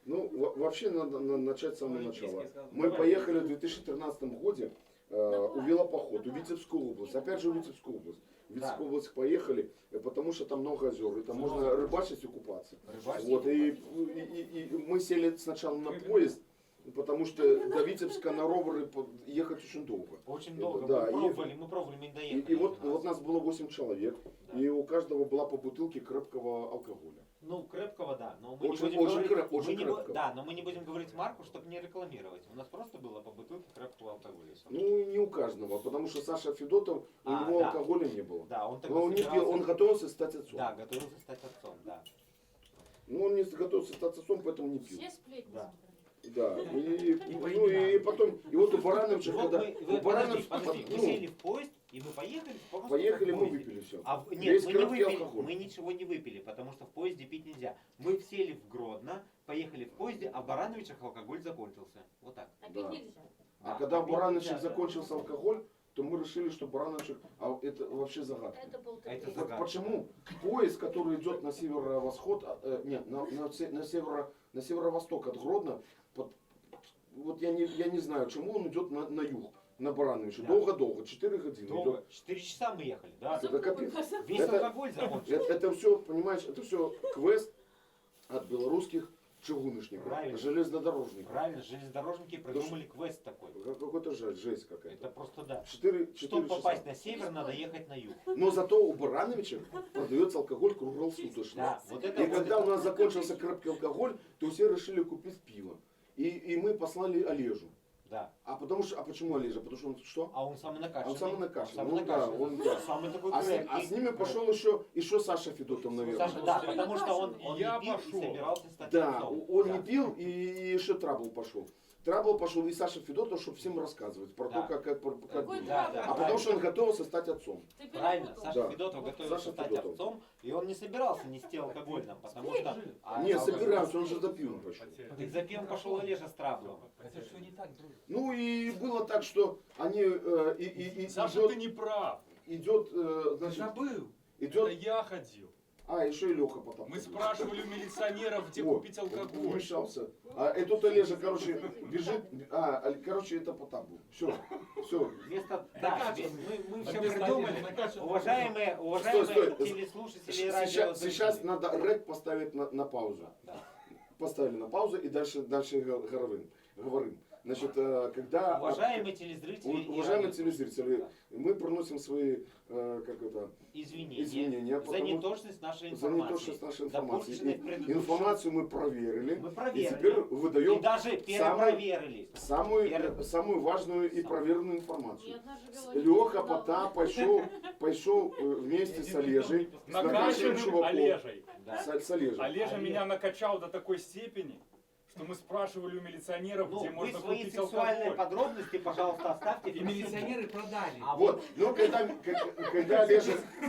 Speaker 3: Ну, вообще надо начать с самого
Speaker 5: Олимпийские
Speaker 3: начала.
Speaker 5: сказал.
Speaker 3: Мы поехали в 2013 году у велопоход, в Витебскую область. Опять же в Витебскую область. В Витебскую область поехали, потому что там много озер, и там можно рыбачить и купаться.
Speaker 6: Рыбачить
Speaker 3: Вот,
Speaker 6: и
Speaker 3: и мы сели сначала на поезд, потому что до Витебска на ровері ехать очень долго.
Speaker 6: Очень долго.
Speaker 3: Да,
Speaker 6: мы пробовали, мы не доехали.
Speaker 3: И вот нас было 8 человек,
Speaker 6: Да.
Speaker 3: и у каждого была по бутылке крепкого алкоголя.
Speaker 6: Ну, крепкого, да. Но мы
Speaker 3: Очень-
Speaker 6: не будем
Speaker 3: очень
Speaker 6: говорить,
Speaker 3: очень
Speaker 6: мы не бу-
Speaker 3: крепкого.
Speaker 6: Да, но мы не будем говорить марку, чтобы не рекламировать. У нас просто было по бутылке крепкого алкоголя.
Speaker 3: Ну, не у каждого, потому что Саша Федотов, у
Speaker 6: А,
Speaker 3: него
Speaker 6: да.
Speaker 3: алкоголя не было.
Speaker 6: Да, он
Speaker 3: Но он не пил, он готовился стать отцом.
Speaker 6: Да, готовился стать отцом, да.
Speaker 3: Ну, он не готовился стать отцом, поэтому не пил.
Speaker 1: Все сплетни.
Speaker 6: Да.
Speaker 3: Да. И
Speaker 5: по
Speaker 3: ну, и потом, и вот у Барановича,
Speaker 6: Вот
Speaker 3: когда...
Speaker 6: мы,
Speaker 3: у
Speaker 6: подожди,
Speaker 3: Барановича,
Speaker 6: подожди, мы
Speaker 3: ну,
Speaker 6: сели в поезд, и мы поехали просто
Speaker 3: поехали,
Speaker 6: в
Speaker 3: мы
Speaker 6: поезде.
Speaker 3: выпили все.
Speaker 6: А нет,
Speaker 3: Весь
Speaker 6: мы не
Speaker 3: крепкий
Speaker 6: выпили,
Speaker 3: алкоголь.
Speaker 6: мы ничего не выпили, потому что в поезде пить нельзя. Мы сели в Гродно, поехали в поезде, а в Барановичах алкоголь закончился. Вот так.
Speaker 1: А
Speaker 3: Да.
Speaker 1: пить нельзя.
Speaker 3: А
Speaker 6: Да,
Speaker 3: когда у
Speaker 6: пить
Speaker 3: Барановича
Speaker 6: нельзя, да.
Speaker 3: закончился алкоголь, то мы решили, что Барановичек, а это вообще загадка.
Speaker 1: Это был
Speaker 6: А это
Speaker 1: такой.
Speaker 6: загадка.
Speaker 3: Почему поезд, который идет на северо-восход, нет, на северо-восток от Гродно, вот я не знаю, чему он идет на юг, на Барановича.
Speaker 6: Да.
Speaker 3: Долго-долго, 4 годины.
Speaker 6: Долго. 4 часа мы ехали, да.
Speaker 3: Это капец.
Speaker 6: Весь
Speaker 3: Это-
Speaker 6: алкоголь закончился.
Speaker 3: Это все, понимаешь, это все квест от белорусских чугуночник,
Speaker 6: Правильно.
Speaker 3: железнодорожник.
Speaker 6: Правильно, железнодорожники придумали квест такой.
Speaker 3: Какой-то жесть какая-то.
Speaker 6: Это просто да.
Speaker 3: 4
Speaker 6: Чтобы
Speaker 3: часа.
Speaker 6: попасть на север, надо ехать на юг.
Speaker 3: Но зато у Барановича продается алкоголь круглосуточно.
Speaker 6: Да, вот это
Speaker 3: И
Speaker 6: вот
Speaker 3: когда
Speaker 6: это-
Speaker 3: у нас закончился крепкий алкоголь, то все решили купить пиво. И мы послали Олежу.
Speaker 6: Да.
Speaker 3: А почему Олежа? Потому что он что?
Speaker 6: А он самонакачанный.
Speaker 3: Он самонакачанный.
Speaker 6: Он
Speaker 3: Ну да,
Speaker 6: самонакачанный.
Speaker 3: он да.
Speaker 6: Самый такой
Speaker 3: А
Speaker 6: крепкий.
Speaker 3: с ними пошел еще Саша Федотов, наверное.
Speaker 6: Саша, да, потому что он
Speaker 2: Я
Speaker 6: не пил
Speaker 2: пошел.
Speaker 6: и собирался стать
Speaker 3: Да,
Speaker 6: отцом.
Speaker 3: он
Speaker 6: Да.
Speaker 3: не пил, и еще Трабл пошел. Трабл пошел и Саша Федотов, чтобы всем рассказывать про
Speaker 6: Да.
Speaker 3: то, как
Speaker 1: Какой
Speaker 6: Да,
Speaker 1: трабл?
Speaker 6: да.
Speaker 3: А потому что он готовился стать отцом.
Speaker 1: Ты
Speaker 6: Правильно,
Speaker 1: перепутал.
Speaker 6: Саша
Speaker 3: Да.
Speaker 6: Федотов готовился
Speaker 3: Саша
Speaker 6: стать
Speaker 3: Федотов.
Speaker 6: отцом, и он не собирался нести алкогольным, потому что...
Speaker 3: Не, собирался, он же за пивом пошел.
Speaker 6: Так за пивом пошел Олежа с Траблом.
Speaker 9: Это все не так, друг.
Speaker 3: Ну и было так, что они
Speaker 2: Саша,
Speaker 3: идет,
Speaker 2: ты не прав.
Speaker 3: идет,
Speaker 9: Ты
Speaker 3: значит,
Speaker 9: забыл.
Speaker 2: Это
Speaker 3: идет,
Speaker 2: я ходил.
Speaker 3: еще и Леха потом.
Speaker 2: Мы спрашивали у милиционеров, где
Speaker 3: Вот,
Speaker 2: купить алкоголь.
Speaker 3: Вмешался. И тут Олежа, короче, бежит. Короче, это Потап был. Все.
Speaker 6: Вместо... Да, мы все
Speaker 9: Вместо
Speaker 6: придумали.
Speaker 9: Олежа.
Speaker 6: Уважаемые
Speaker 3: Стой.
Speaker 6: телеслушатели и радиозрители.
Speaker 3: Сейчас надо рэк поставить на паузу.
Speaker 6: Да.
Speaker 3: Поставили на паузу и дальше говорим. Значит, когда...
Speaker 6: Уважаемые телезрители и
Speaker 3: Уважаемые
Speaker 6: радиослушатели,
Speaker 3: телезрители,
Speaker 6: да.
Speaker 3: мы приносим свои,
Speaker 6: За
Speaker 3: извинения, потому-
Speaker 6: неточность нашей
Speaker 3: за
Speaker 6: информации.
Speaker 3: неточность нашей информации.
Speaker 6: Допущенной в предыдущем.
Speaker 3: Информацию мы проверили.
Speaker 6: Мы
Speaker 3: И
Speaker 6: проверили.
Speaker 3: теперь
Speaker 6: И
Speaker 3: выдаем
Speaker 6: даже перепроверили.
Speaker 3: самую важную и проверенную
Speaker 1: И
Speaker 3: информацию.
Speaker 1: одна же вела
Speaker 3: Леха
Speaker 1: не
Speaker 3: Потап пошел вместе с Олежей, с накачанным
Speaker 2: Накачанным
Speaker 3: чуваком.
Speaker 2: Олежей.
Speaker 6: Да.
Speaker 3: С Олежей.
Speaker 2: Олежа меня накачал до такой степени, что мы спрашивали у милиционеров,
Speaker 6: Ну,
Speaker 2: где
Speaker 6: вы
Speaker 2: можно
Speaker 6: свои
Speaker 2: купить
Speaker 6: сексуальные
Speaker 2: алкоголь.
Speaker 6: подробности, пожалуйста, оставьте.
Speaker 9: И милиционеры продали.
Speaker 6: А
Speaker 3: Вот, но когда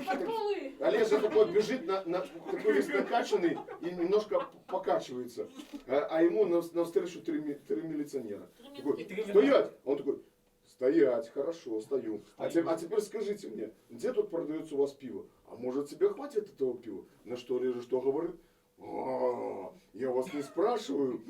Speaker 1: Подполы.
Speaker 3: Олежа такой бежит, такой весь накачанный и немножко покачивается, а ему навстречу три милиционера. Такой, стоять! Он такой, стоять, хорошо, стою. А теперь скажите мне, где тут продается у вас пиво? А может тебе хватит этого пива? На что Олежа что говорит? Я вас не спрашиваю,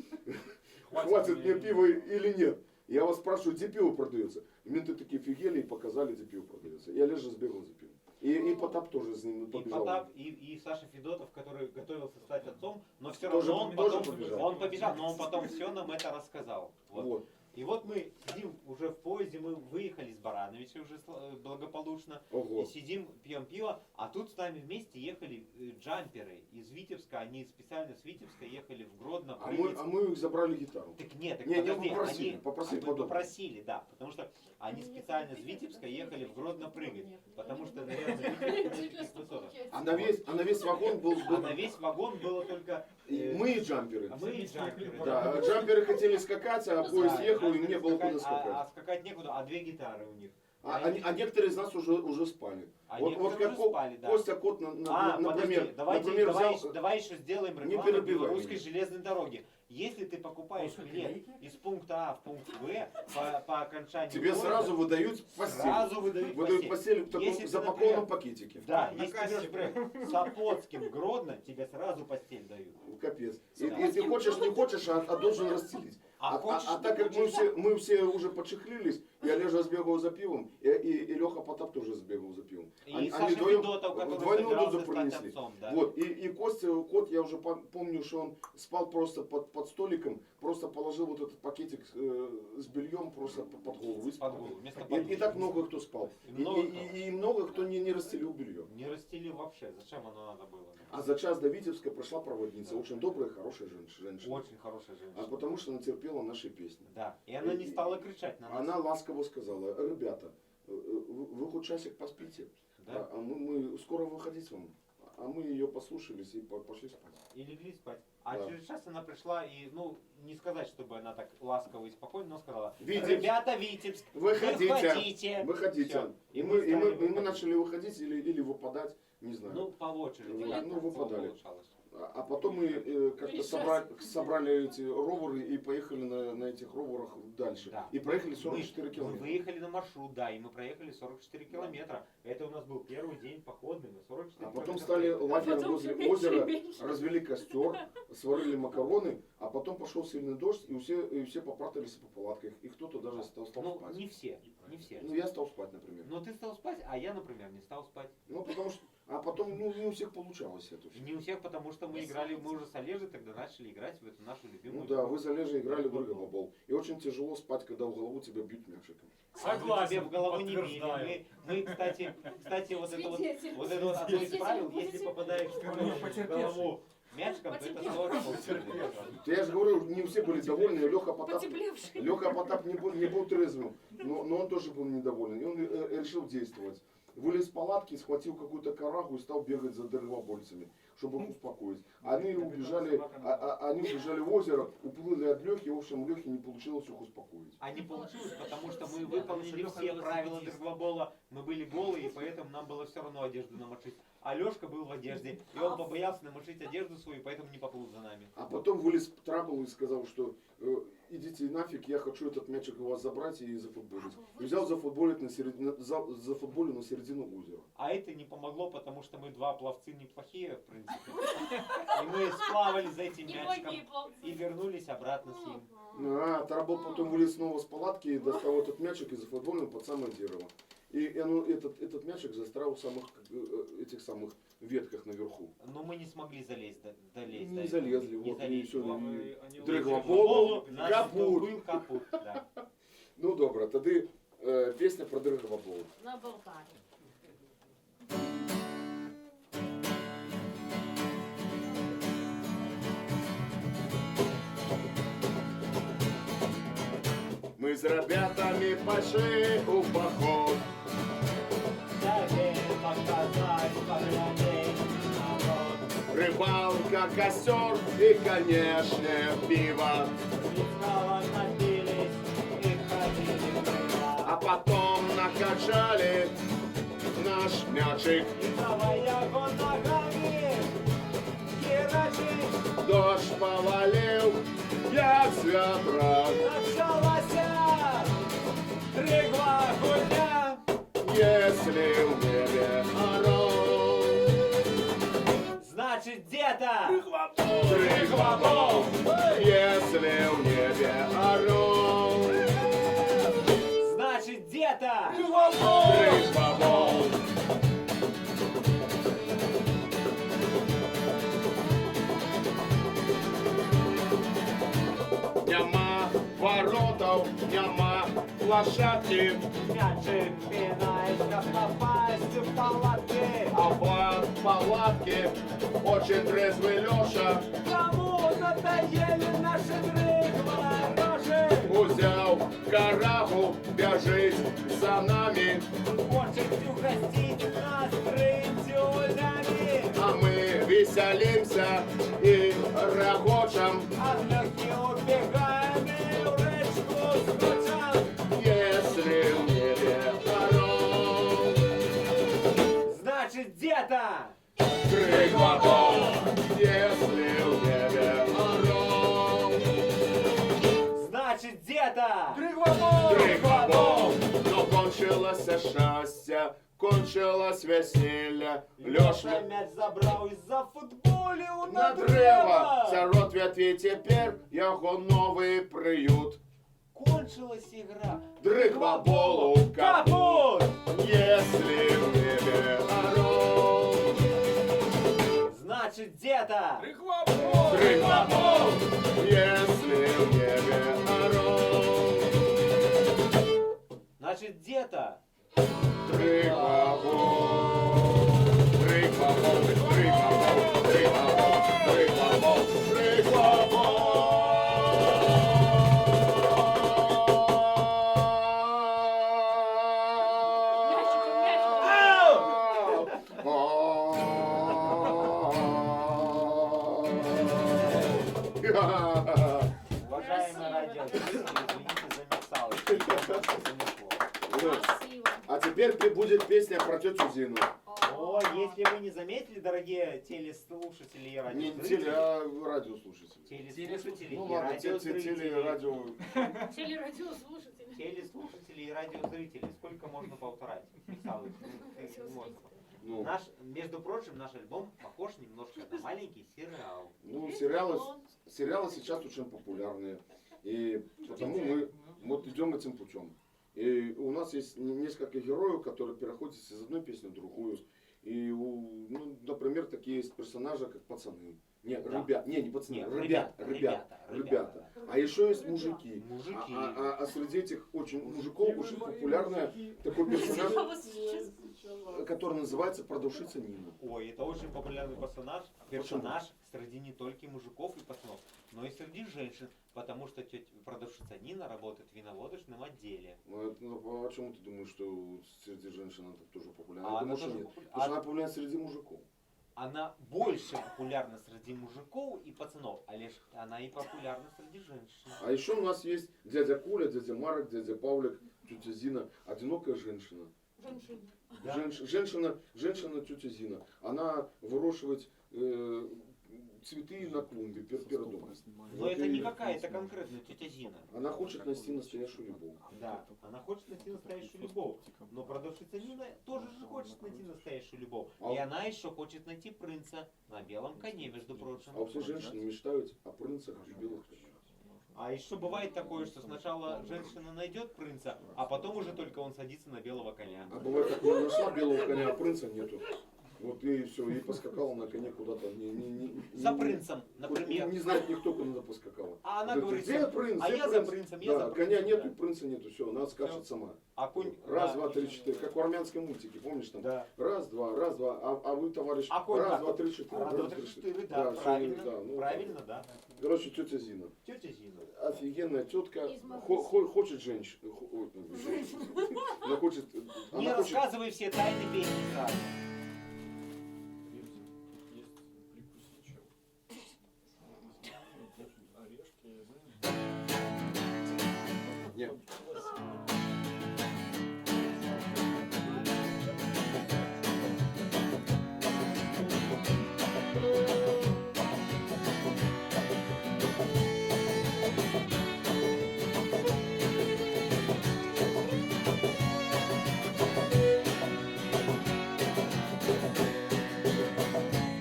Speaker 3: хватит мне пива или нет. Я вас спрашиваю, где пиво продается. И менты такие офигели и показали, где пиво продается. И Олежа сбегал за пивом. И Потап тоже с ним
Speaker 6: И
Speaker 3: побежал.
Speaker 6: Потап, и Саша Федотов, который готовился стать отцом, но все
Speaker 3: Тоже-
Speaker 6: равно он
Speaker 3: тоже
Speaker 6: потом
Speaker 3: побежал.
Speaker 6: он побежал, но он потом все нам это рассказал. Вот.
Speaker 3: Вот.
Speaker 6: И вот мы сидим уже в поезде, мы выехали из Барановича уже благополучно,
Speaker 3: Ого.
Speaker 6: и сидим, пьем пиво, а тут с нами вместе ехали джамперы из Витебска, они специально с Витебска ехали в Гродно
Speaker 3: А
Speaker 6: прыгать.
Speaker 3: мы их забрали гитару.
Speaker 6: Так нет, так
Speaker 3: Не,
Speaker 6: подожди,
Speaker 3: попросили,
Speaker 6: они
Speaker 3: попросили
Speaker 6: мы
Speaker 3: подумать.
Speaker 6: попросили, да, потому что они специально с Витебска ехали в Гродно прыгать, потому что, наверное, Витебск на таких высотах.
Speaker 3: А на весь вагон был...
Speaker 6: А на весь вагон было только
Speaker 3: Мы и джамперы.
Speaker 6: мы и джамперы.
Speaker 3: Да, джамперы хотели скакать, а поезд ехал, и мне было куда
Speaker 6: А
Speaker 3: скакать.
Speaker 6: скакать некуда, а две гитары у них.
Speaker 3: А некоторые из нас уже спали.
Speaker 6: А
Speaker 3: Вот
Speaker 6: некоторые
Speaker 3: как
Speaker 6: уже спали, да.
Speaker 3: Костя Кот, например,
Speaker 6: давай
Speaker 3: взял...
Speaker 6: давай еще сделаем
Speaker 3: Не
Speaker 6: рекламу
Speaker 3: перебивай
Speaker 6: белорусской
Speaker 3: меня.
Speaker 6: железной дороги. Если ты покупаешь билет из пункта А в пункт В по окончании
Speaker 3: Тебе
Speaker 6: поезда,
Speaker 3: сразу выдают постель.
Speaker 6: сразу выдают
Speaker 3: Выдают
Speaker 6: постель.
Speaker 3: постель в таком
Speaker 6: Если ты,
Speaker 3: запакованном
Speaker 6: например,
Speaker 3: пакетике.
Speaker 6: Да,
Speaker 9: На
Speaker 6: если ты
Speaker 9: кассе,
Speaker 6: идешь, например, с Опотским Гродно, тебе сразу постель дают.
Speaker 3: Капец.
Speaker 6: Да.
Speaker 3: И ты хочешь, не хочешь, а должен расстелить.
Speaker 6: А хочешь,
Speaker 3: А так как мы все уже почехлились, и Олежа сбегал за пивом, и Леха Потап тоже сбегал за пивом.
Speaker 6: И Саша Федотов, который
Speaker 3: вдвойную
Speaker 6: собирался
Speaker 3: дозу
Speaker 6: стать
Speaker 3: принесли.
Speaker 6: отцом, да.
Speaker 3: Вот, и Костя, Кот, я уже помню, что он спал просто под столиком, просто положил вот этот пакетик с бельем просто под голову, выспал.
Speaker 6: Под голову, вместо
Speaker 3: И
Speaker 6: подушки.
Speaker 3: так много кто спал.
Speaker 6: И много кто.
Speaker 3: И много кто не расстелил белье.
Speaker 6: Не расстелил вообще, зачем оно надо было?
Speaker 3: А за час до Витебска прошла проводница, очень добрая, хорошая женщина.
Speaker 6: Очень хорошая женщина.
Speaker 3: А потому что она терпела наши песни.
Speaker 6: Да, и она не стала кричать на нас.
Speaker 3: Она ласково сказала, ребята, вы хоть часик поспите,
Speaker 6: Да?
Speaker 3: а мы скоро выходить вам. А мы ее послушались и пошли спать.
Speaker 6: И легли спать. А
Speaker 3: Да.
Speaker 6: через час она пришла и, ну, не сказать, чтобы она так ласково и спокойно, но сказала,
Speaker 3: Витебск,
Speaker 6: ребята, Витебск,
Speaker 3: выходите.
Speaker 6: выходите.
Speaker 3: Всё.
Speaker 6: И
Speaker 3: И
Speaker 6: мы
Speaker 3: мы
Speaker 6: стали выходить.
Speaker 3: начали выходить или выпадать, не знаю.
Speaker 6: Ну, по очереди.
Speaker 3: Ну,
Speaker 6: как
Speaker 3: ну, выпадали.
Speaker 6: получалось.
Speaker 3: А потом мы как-то собрали эти роверы и поехали на этих роверах дальше.
Speaker 6: Да.
Speaker 3: И проехали 44
Speaker 6: Мы
Speaker 3: километра.
Speaker 6: выехали на маршрут, да, и мы проехали 44 километра. Это у нас был первый день походный, мы 44
Speaker 3: А потом
Speaker 6: километра
Speaker 3: стали
Speaker 6: проехали.
Speaker 3: лагерем
Speaker 1: потом
Speaker 3: возле
Speaker 1: всё меньше и
Speaker 3: озера,
Speaker 1: меньше.
Speaker 3: развели костер, сварили макароны, а потом пошел сильный дождь, и все попрятались по палатках. И кто-то даже стал
Speaker 6: Ну,
Speaker 3: спать.
Speaker 6: не все, не все.
Speaker 3: Ну, я стал спать, например.
Speaker 6: Но ты стал спать, а я, например, не стал спать.
Speaker 3: Ну, потому что А потом, ну, не у всех получалось это
Speaker 6: И
Speaker 3: все.
Speaker 6: не у всех, потому что мы играли, мы уже с Олежей тогда начали играть в эту нашу любимую.
Speaker 3: Ну да, вы за Олежей играли в дрыгобол. И очень тяжело спать, когда в голову тебя бьют мячиком.
Speaker 2: Согласен,
Speaker 6: Тебе в голову не били.
Speaker 2: подтверждаю.
Speaker 6: Мы, кстати, вот это вот одно из
Speaker 1: Свидетель.
Speaker 6: правил, если попадаешь в голову мячиком, то это сложно.
Speaker 3: Я же говорю, не все были довольны, и Леха Потап,
Speaker 1: Потеплевший.
Speaker 3: не был трезвым, но он тоже был недоволен. И он решил действовать. Вылез из палатки, схватил какую-то карагу и стал бегать за дрыгобольцами, чтобы их успокоить. Они убежали в озеро, уплыли от Лехи, в общем, Лехе не получилось их успокоить.
Speaker 6: А не получилось, потому что мы выполнили все правила дрыгобола. Мы были голые, и поэтому нам было все равно одежду намочить. А Лешка был в одежде, и он побоялся намочить одежду свою, поэтому не поплыл за нами.
Speaker 3: А потом вылез Трабл и сказал, что идите нафиг, я хочу этот мячик у вас забрать и зафутболить. И взял зафутболить на середину озера.
Speaker 6: А это не помогло, потому что мы два пловцы неплохие, в принципе. И мы сплавали за этим мячиком и вернулись обратно с ним.
Speaker 3: А Трабл потом вылез снова с палатки и достал этот мячик и зафутболил под самое дерево. И этот мячик застрял в этих самых ветках наверху.
Speaker 6: Но мы не смогли долезть
Speaker 3: Не
Speaker 6: до
Speaker 3: залезли,
Speaker 6: этого. Не
Speaker 3: вот, и
Speaker 6: залезли.
Speaker 3: все.
Speaker 2: Они
Speaker 3: Дрыгоболу,
Speaker 6: Значит,
Speaker 3: капут.
Speaker 6: был капут, да.
Speaker 3: Ну добре, тоді пісня про дрыгоболу.
Speaker 1: На Болтаре.
Speaker 3: Ми з ребятами пошли у поход. Рыбалка, костер и, конечно, пиво. А потом накачали наш мячик. Дождь повалил, як з вятра. Если в небе орел.
Speaker 6: Значит, где-то
Speaker 3: Дрыгобол, если в небе орел.
Speaker 6: Значит, где-то
Speaker 3: Дрыгобол. Нема воротов, нема площадки,
Speaker 6: мячик пинает, как попасть в палатки.
Speaker 3: а в палатке очень трезвый Леша
Speaker 6: Кому надоели наши дрыгварожи?
Speaker 3: взял карагу, бежит за нами,
Speaker 6: Хочет угостить нас рыбтюлями.
Speaker 3: а мы веселимся и рогочем.
Speaker 6: От легки убегаем и в речку скочим.
Speaker 3: Если в небе орел.
Speaker 6: Значит, где-то
Speaker 3: Дрыгобол, если в небе орел.
Speaker 6: Значит, где-то
Speaker 3: Дрыгобол, но кончилось счастье, кончилось веселье.
Speaker 6: Леша
Speaker 3: Леша
Speaker 6: мяч забрал из-за футболів
Speaker 3: на древо, сорот ветви теперь його новий приют.
Speaker 6: Кончилась игра.
Speaker 3: Дрыгоболу капут, если в небе орел.
Speaker 6: Значит, где-то
Speaker 3: Дрыгобол, если в небе орел.
Speaker 6: Значит, где-то
Speaker 3: Дрыгобол, Дрыгобол, Дрыгобол, Дрыгобол, Дрыгобол,
Speaker 6: уважаемые радиослушатели, извините за мексалочку.
Speaker 1: Красиво.
Speaker 3: А теперь будет песня про тетю Зину.
Speaker 6: О, если вы не заметили, дорогие телеслушатели и
Speaker 3: Не
Speaker 6: радиослушатели,
Speaker 3: теле, а радиослушатели.
Speaker 6: телеслушатели
Speaker 3: Ну
Speaker 6: и
Speaker 3: ладно, теле,
Speaker 6: радиозрители,
Speaker 3: радио.
Speaker 1: Телерадиослушатели.
Speaker 6: телеслушатели и радиозрители, сколько можно повторять? Михалыч, ну, можно.
Speaker 3: Ну,
Speaker 6: Наш, между прочим, наш альбом похож немножко на маленький сериал.
Speaker 3: ну сериалы сейчас очень популярные. И потому мы вот идем этим путем. И у нас есть несколько героев, которые переходят из одной песни в другую. И, ну, например, такие есть персонажи, как пацаны. Нет,
Speaker 6: Да.
Speaker 3: не пацаны,
Speaker 6: Нет,
Speaker 3: ребята. А еще есть мужики.
Speaker 6: Мужики.
Speaker 3: А среди этих мужиков очень популярный такой персонаж, который называется продавщица Нина.
Speaker 6: Ой, это очень популярный персонаж среди не только мужиков и пацанов, но и среди женщин, потому что продавщица Нина работает в виноводочном отделе.
Speaker 3: Ну, а почему ты думаешь, что среди женщин она тоже популярна?
Speaker 6: А
Speaker 3: Я
Speaker 6: она
Speaker 3: думаю, что
Speaker 6: тоже
Speaker 3: нет.
Speaker 6: популярна.
Speaker 3: Потому что она популярна среди мужиков.
Speaker 6: Она больше популярна среди мужиков и пацанов, а лишь она и популярна среди женщин.
Speaker 3: А еще у нас есть дядя Коля, дядя Марк, дядя Павлик, тетя Зина, одинокая женщина.
Speaker 1: Женщина.
Speaker 3: Женщина тетя Зина. Она выращивает цветы на клумбе перед домом.
Speaker 6: Но
Speaker 3: Вот
Speaker 6: это
Speaker 3: и-
Speaker 6: не какая-то конкретная тетя Зина.
Speaker 3: Она хочет найти настоящую любовь.
Speaker 6: Да, она хочет найти настоящую любовь. Но продавщица Нина тоже же хочет найти настоящую любовь. И она еще хочет найти принца на белом коне, между прочим.
Speaker 3: А все женщины мечтают о принцах и белых конях.
Speaker 6: А еще бывает такое, что сначала женщина найдет принца, а потом уже только он садится на белого коня.
Speaker 3: А бывает, так она нашла белого коня, а принца нету. Вот и все, и поскакала на коне куда-то.
Speaker 6: За принцем, например.
Speaker 3: Не знает никто, куда поскакала.
Speaker 6: А она
Speaker 3: Говорит,
Speaker 6: говорит,
Speaker 3: где принц?
Speaker 6: а
Speaker 3: Где
Speaker 6: я за
Speaker 3: принц?»
Speaker 6: принцем, я
Speaker 3: Да,
Speaker 6: за
Speaker 3: коня
Speaker 6: принцем.
Speaker 3: нету, принца нету, все, она скачет сама.
Speaker 6: А конь...
Speaker 3: Раз,
Speaker 6: да,
Speaker 3: два, три, четыре. Как в армянском мультике, помнишь там?
Speaker 6: Да.
Speaker 3: Раз, два, а вы, товарищ,
Speaker 6: А конь
Speaker 3: раз,
Speaker 6: так
Speaker 3: два,
Speaker 6: вот.
Speaker 3: три, четыре.
Speaker 6: Раз, два, три, четыре, да,
Speaker 3: всё,
Speaker 6: правильно,
Speaker 3: да, ну,
Speaker 6: правильно, да.
Speaker 3: Короче, тетя Зина.
Speaker 6: Тетя Зина.
Speaker 3: Офигенная тетка,
Speaker 1: Из Москвы.
Speaker 3: хочет женщину. Она хочет...
Speaker 6: Не
Speaker 3: Она хочет...
Speaker 6: рассказывай все тайны песни сразу.
Speaker 3: Нет.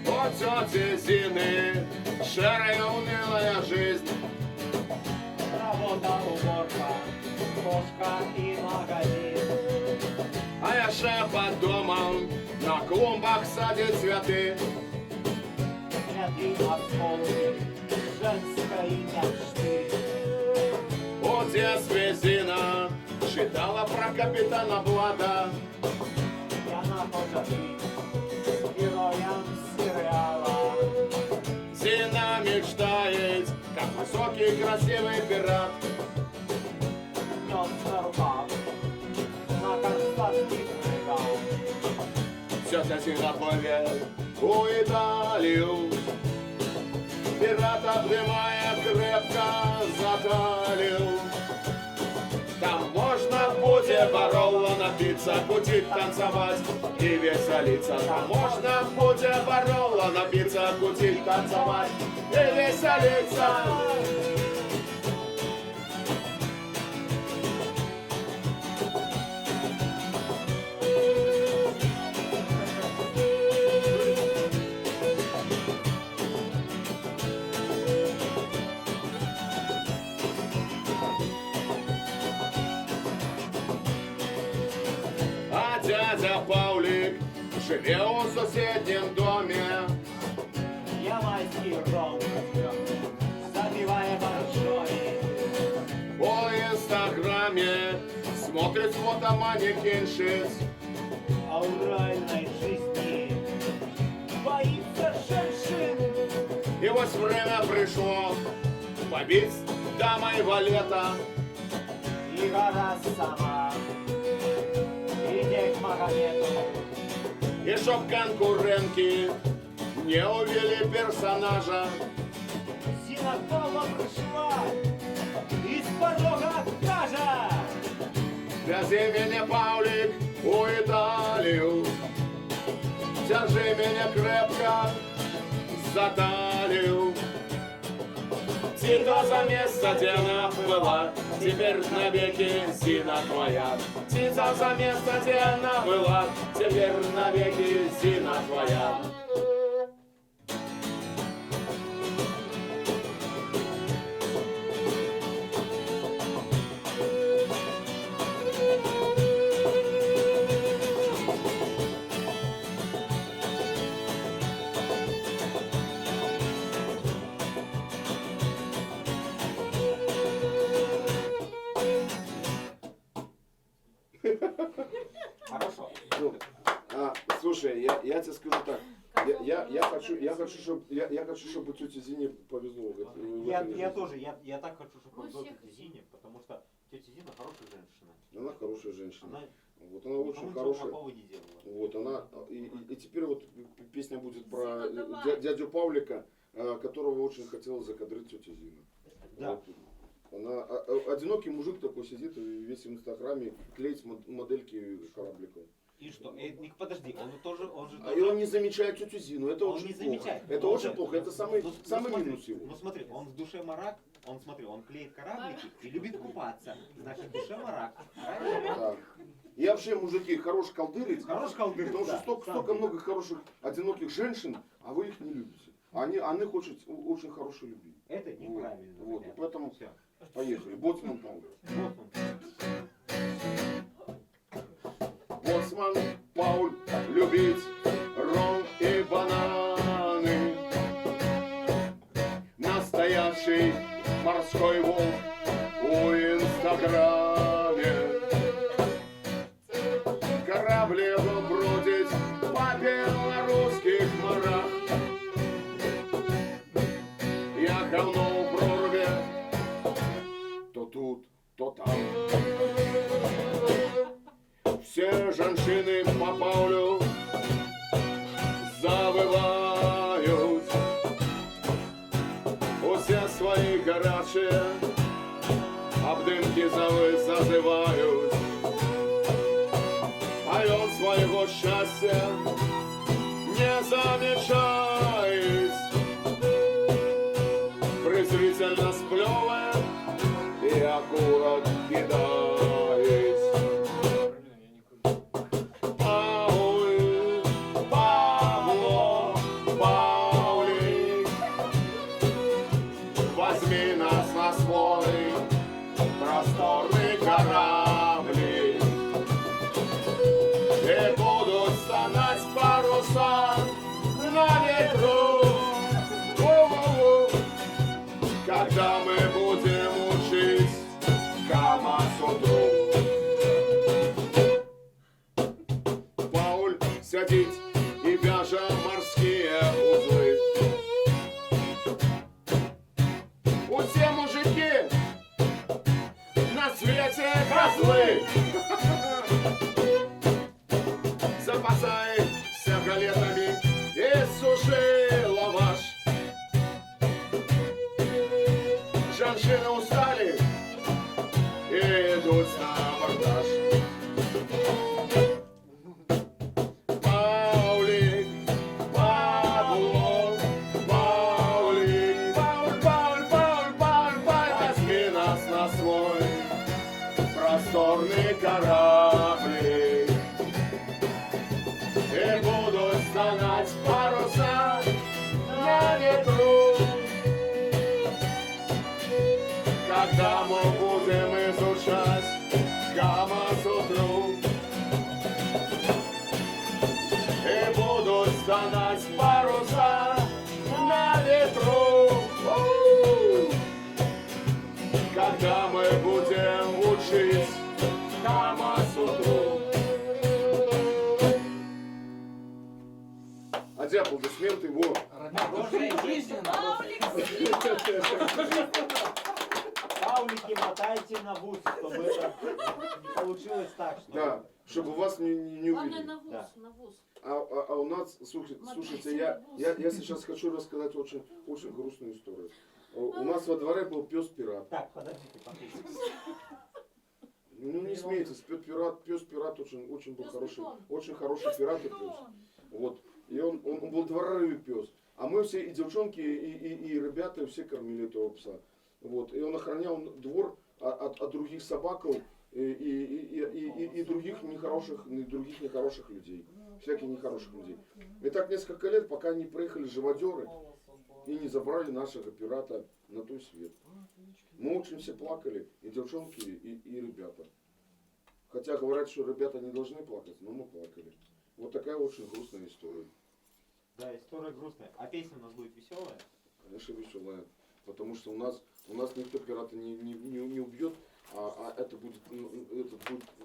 Speaker 3: У тети Зины шарая унылая жизнь.
Speaker 6: Работа, уборка, кошка и магазин.
Speaker 3: А я шеф под домом на клумбах садит цветы.
Speaker 6: Цветы осколки женской мечты.
Speaker 3: В детстве Зина читала про капитана Блада.
Speaker 6: И она тоже быть героем сериала.
Speaker 3: Зина мечтает, как высокий красивый пират.
Speaker 6: Нес на руках, на Константин прыгал.
Speaker 3: Тетя Зина плывет у Италию. Пират, обнимая крепко за талию. Там можно в буте Баролло напиться, кутить, танцевать и веселиться. Там можно в буте Баролло напиться, кутить, танцевать и веселиться. А дядя Паулик живет в соседнем доме.
Speaker 6: Ямайский ром, запивая боржоми.
Speaker 3: По инстаграме смотрит фото манекенщиц.
Speaker 6: А у реальной жизни боится женщин.
Speaker 3: И вот время пришло побить дамой валета.
Speaker 6: И гора сама, иди к Магомету.
Speaker 3: И чтоб конкурентки не увели персонажа.
Speaker 6: Зина дома пришла, из порога даже.
Speaker 3: Вези меня, Паулик, у Италию. Держи меня крепко за талию. Птица за место, где она была, теперь навеки Зина твоя. Птица за место, где она была, теперь навеки Зина твоя. Я тебе скажу так. Я хочу, чтобы тете Зине повезло.
Speaker 6: Я тоже, я так хочу, чтобы
Speaker 1: Ну,
Speaker 6: повезло
Speaker 1: всех
Speaker 6: тете Зине, потому что тетя Зина хорошая женщина.
Speaker 3: Она хорошая женщина.
Speaker 6: Она
Speaker 3: Вот она очень
Speaker 6: никому ничего
Speaker 3: хорошая.
Speaker 6: плохого не делала.
Speaker 3: Вот она и теперь вот песня будет про
Speaker 1: Зина, давай.
Speaker 3: дядю Павлика, которого очень хотела закадрить тетя Зина.
Speaker 6: Да.
Speaker 3: Вот. Она одинокий мужик такой сидит весь в Инстаграме, клеит модельки корабликов.
Speaker 6: И что? Подожди, он же тоже...
Speaker 3: И он не замечает тетю Зину. Это
Speaker 6: Он
Speaker 3: очень
Speaker 6: не
Speaker 3: плохо.
Speaker 6: замечает.
Speaker 3: Это
Speaker 6: Он
Speaker 3: очень
Speaker 6: же-
Speaker 3: плохо. Это самый
Speaker 6: смотри,
Speaker 3: минус его.
Speaker 6: Ну смотри, он в душе марак, он клеит кораблики и любит купаться. Значит, в душе марак. Правильно?
Speaker 3: Да. И вообще, мужики, хорош колдырить.
Speaker 6: Хорош колдырить,
Speaker 3: Потому что
Speaker 6: да.
Speaker 3: столько много хороших одиноких женщин, а вы их не любите. Они хочет очень хорошей любви.
Speaker 6: Это неправильно.
Speaker 3: Вот.
Speaker 6: ребята.
Speaker 3: Поэтому
Speaker 6: Всё.
Speaker 3: поехали. Боцман Пауль.
Speaker 6: Вот он.
Speaker 3: Боцман Пауль любит ром и бананы. Настоящий морской волк у Инстаграме. Корабль его бродит по белорусских морях. Я говно в прорве, то тут, то там. Все женщины по Паулю завывают. Усе свои горячие обдымки зазывают. А он своего счастья не замечает. Презрительно сплевывает и аккурат кидает. Пауль, Павло, Паулик, возьми нас на свой просторный кораблик. И будут стонать паруса на ветру. Воу-воу-воу. Когда мы будем учить Камасутру. Пауль сидит и вяжет морские узлы. Все мужики на свете козлы. Запасайся галетами и суши лаваш. Женщины устали и идут на абордаж. Паулик, Павло, Паулик, Пауль, возьми нас на свой просторный кораблик. И будут стонать паруса на ветру. Когда мы будем изучать Камасутру. И будут стонать паруса на ветру. Когда мы будем учить Камасутру. А где аплодисменты его?
Speaker 9: Хорошая жизнь.
Speaker 6: Паулики мотайте на вуз, чтобы это не получилось так, что...
Speaker 3: Да, чтобы вас не
Speaker 1: Главное
Speaker 3: увидели.
Speaker 1: на вуз,
Speaker 6: Да.
Speaker 1: на вуз.
Speaker 3: А у нас, слушайте, я сейчас хочу рассказать очень грустную историю. У нас во дворе был пес-пират.
Speaker 6: Так, подождите, подождите.
Speaker 3: Ну не смейтесь, пес-пират очень был хороший,
Speaker 1: Пес-питон.
Speaker 3: очень хороший пират и пес. Вот. И он был дворовый пес. А мы все, и девчонки, и ребята, все кормили этого пса. Вот. И он охранял двор от других собак и других нехороших людей. Всяких нехороших людей. И так несколько лет, пока не приехали живодеры и не забрали нашего пирата на той свет. Мы очень все плакали, и девчонки, и ребята. Хотя говорят, что ребята не должны плакать, но мы плакали. Вот такая очень грустная история.
Speaker 6: Да, история грустная. А песня у нас будет веселая?
Speaker 3: Конечно, веселая. Потому что у нас никто пирата не убьет, а это будет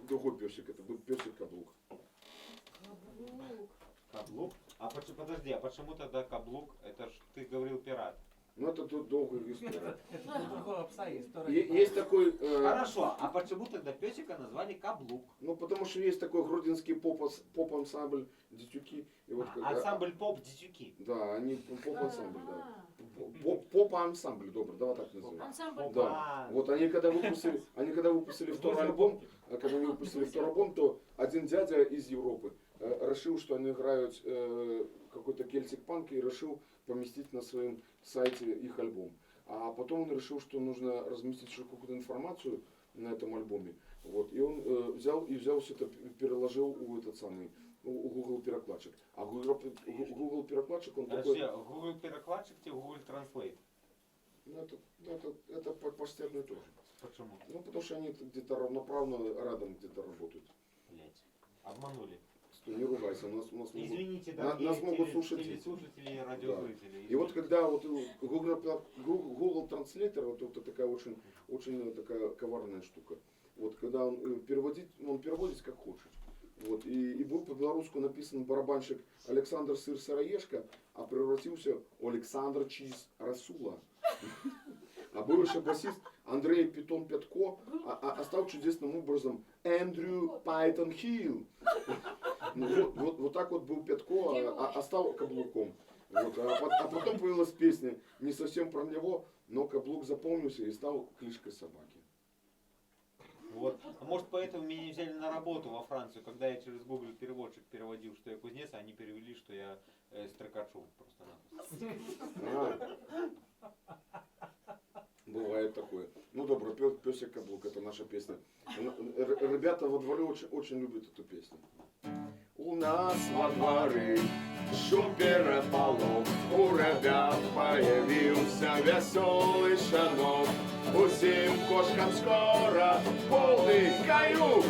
Speaker 3: другой песик, это будет песик Каблук.
Speaker 6: Каблук. Подожди, а почему тогда каблук? Это ж ты говорил пират.
Speaker 3: Ну это тут долгая история.
Speaker 9: Это у другого пса есть история.
Speaker 3: Есть такой...
Speaker 6: Хорошо, а почему тогда песика назвали Каблук?
Speaker 3: Ну потому что есть такой грудинский поп-ансамбль «Дитюки». И вот
Speaker 6: Ансамбль поп Дитюки.
Speaker 3: Да, они поп-ансамбль, да. Поп-ансамбль, добро, давай так назовем.
Speaker 1: Ансамбль.
Speaker 3: Да. Вот они когда выпустили второй альбом, то один дядя из Европы решил, что они играют какой-то кельтик панк и решил поместить на своем сайте их альбом. А потом он решил, что нужно разместить еще какую-то информацию на этом альбоме. Вот. И он взял все это, переложил у Google перекладчик. А Google перекладчик, он
Speaker 6: Подожди,
Speaker 3: такой...
Speaker 6: Google перекладчик тебе Google Translate.
Speaker 3: Ну, это почти одно и то же.
Speaker 6: Почему?
Speaker 3: Ну, потому что они где-то равноправно рядом где-то работают.
Speaker 6: Блять. Обманули.
Speaker 3: Стой, не ругайся, нас могут...
Speaker 6: Извините,
Speaker 3: нас могут слушать
Speaker 6: телеслушатели и радиозрители.
Speaker 3: И вот когда вот Google Translator, вот это такая очень такая коварная штука. Вот когда он переводит как хочет. Вот, и был по-белорусски написан барабанщик Александр Сыр Сыроежка, а превратился в Александр Чиз Расула. А был еще басист Андрей Питон Пятко, а стал чудесным образом Эндрю Пайтон Хилл. Вот так вот был Пятко, а стал Каблуком. Вот, а потом появилась песня не совсем про него, но Каблук запомнился и стал кличкой собаки.
Speaker 6: Вот. А может поэтому меня не взяли на работу во Францию, когда я через Google переводчик переводил, что я кузнец, а они перевели, что я строкачу просто-напросто.
Speaker 3: Бывает такое. Ну добро, песик Каблук, это наша песня. Ребята во дворе очень любят эту песню. У нас во дворе шум переполох, у ребят появился веселый щенок. Усім кошкам скоро полный каюк,